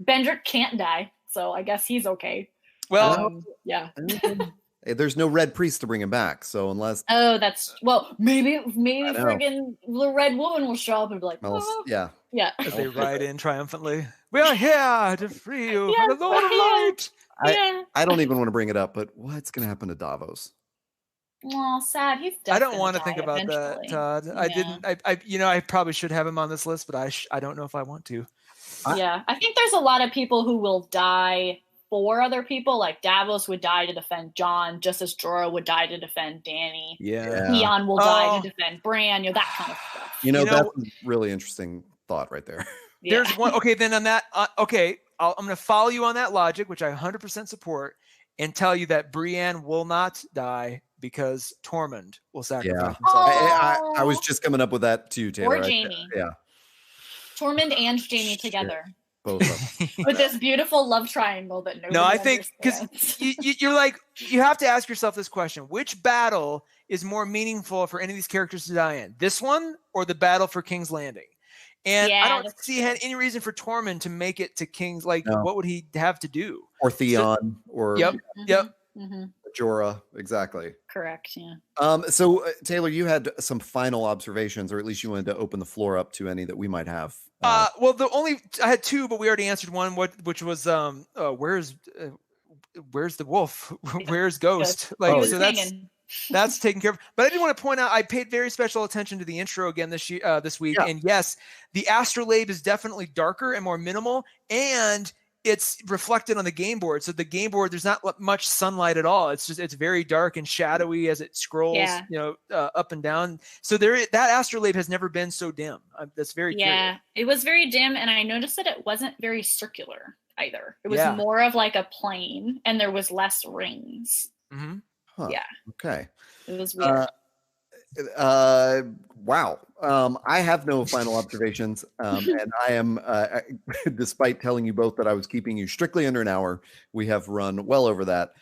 Bendrick can't die, so I guess he's okay. Well, yeah. Hey, there's no Red Priest to bring him back, so unless maybe friggin' the Red Woman will show up and be like, yeah. As they ride in triumphantly. We are here to free you from the Lord of Light. I don't even want to bring it up, but what's going to happen to Davos? Well, sad. He's I don't want to think about that, Todd. Yeah. I didn't. I probably should have him on this list, but I don't know if I want to. I think there's a lot of people who will die for other people. Like Davos would die to defend Jon, just as Jorah would die to defend Dany. Yeah. Theon will die to defend Bran. You know, that kind of stuff. That's a really interesting thought right there. There's one. Okay, then on that. I'm going to follow you on that logic, which I 100% support, and tell you that Brienne will not die because Tormund will sacrifice himself. I was just coming up with that too, Taylor. Or Jaime. Tormund and Jaime together. Both of them. With this beautiful love triangle that nobody I think because you're like, you have to ask yourself this question: which battle is more meaningful for any of these characters to die in? This one or the battle for King's Landing? And I don't see any reason for Tormund to make it to King's. What would he have to do? Or Theon, or Yep. Jorah, exactly. Correct. Yeah. So Taylor, you had some final observations, or at least you wanted to open the floor up to any that we might have. Well, I had two, but we already answered one. Which was where's the wolf? Where's Ghost? That's taken care of. But I did want to point out, I paid very special attention to the intro again this week. Yeah. And yes, the astrolabe is definitely darker and more minimal, and it's reflected on the game board. So the game board, there's not much sunlight at all. It's very dark and shadowy as it scrolls, up and down. So that astrolabe has never been so dim. That's very curious. It was very dim, and I noticed that it wasn't very circular either. It was more of like a plane, and there was less rings. Mm-hmm. Huh. Yeah. Okay. It was weird. Wow. I have no final observations. And I am, despite telling you both that I was keeping you strictly under an hour, we have run well over that.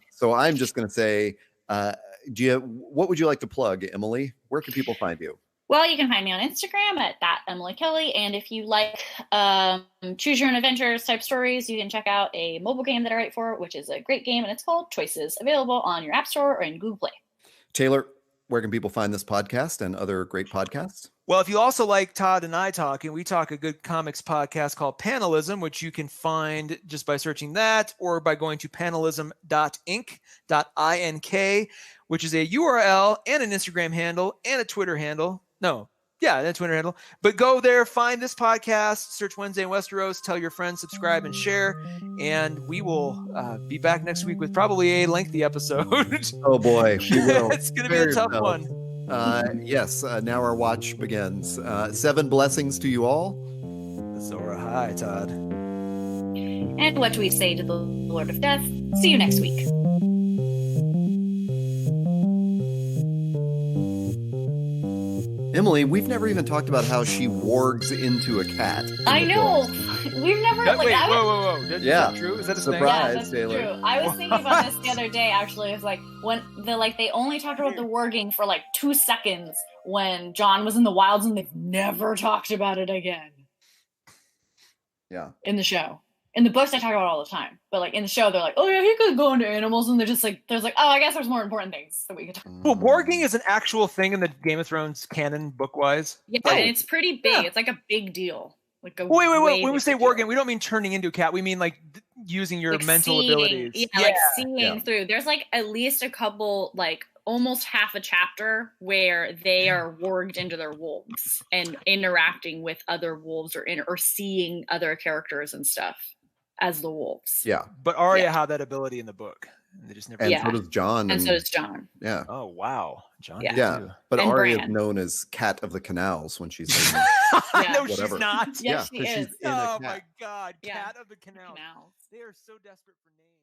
So I'm just going to say, what would you like to plug, Emily? Where can people find you? Well, you can find me on Instagram at @EmilyKelly. And if you like choose your own adventures type stories, you can check out a mobile game that I write for, which is a great game, and it's called Choices, available on your App Store or in Google Play. Taylor, where can people find this podcast and other great podcasts? Well, if you also like Todd and I talking, we talk a good comics podcast called Panelism, which you can find just by searching that or by going to panelism.ink, which is a URL and an Instagram handle and a Twitter handle. That's Twitter handle. But go there, find this podcast, search Wednesday in Westeros, tell your friends, subscribe, and share. And we will be back next week with probably a lengthy episode. Oh boy, we will. It's going to be a tough one. Yes, now our watch begins. 7 blessings to you all. Zora, hi, Todd. And what do we say to the Lord of Death? See you next week. Emily, we've never even talked about how she wargs into a cat. I know. We've never. Whoa. Is that true? Is that a surprise, that's Taylor? True. I was thinking about this the other day. Actually, it was like when they only talked about the warging for like 2 seconds when Jon was in the wilds, and they've never talked about it again. Yeah. In the show. In the books, I talk about it all the time, but like in the show, they're like, "Oh yeah, he could go into animals," and there's like, "Oh, I guess there's more important things that we could talk." Well, warging is an actual thing in the Game of Thrones canon, book-wise. Yeah, and it's pretty big. Yeah. It's like a big deal. Like wait. When we say warging, we don't mean turning into a cat. We mean like using your mental abilities. Yeah, seeing through. There's like at least a couple, like almost half a chapter where they are warged into their wolves and interacting with other wolves or seeing other characters and stuff as the wolves. Yeah. But Arya had that ability in the book. And they just never. And so does John. And so does John. Yeah. Oh wow, John. Yeah. Too. But And Arya Bran. is known as Cat of the Canals when she's in No, whatever. she's not. Yes, she is. she's in a Oh cat. my God, Yeah. Cat of the Canals. Canals. They are so desperate for names.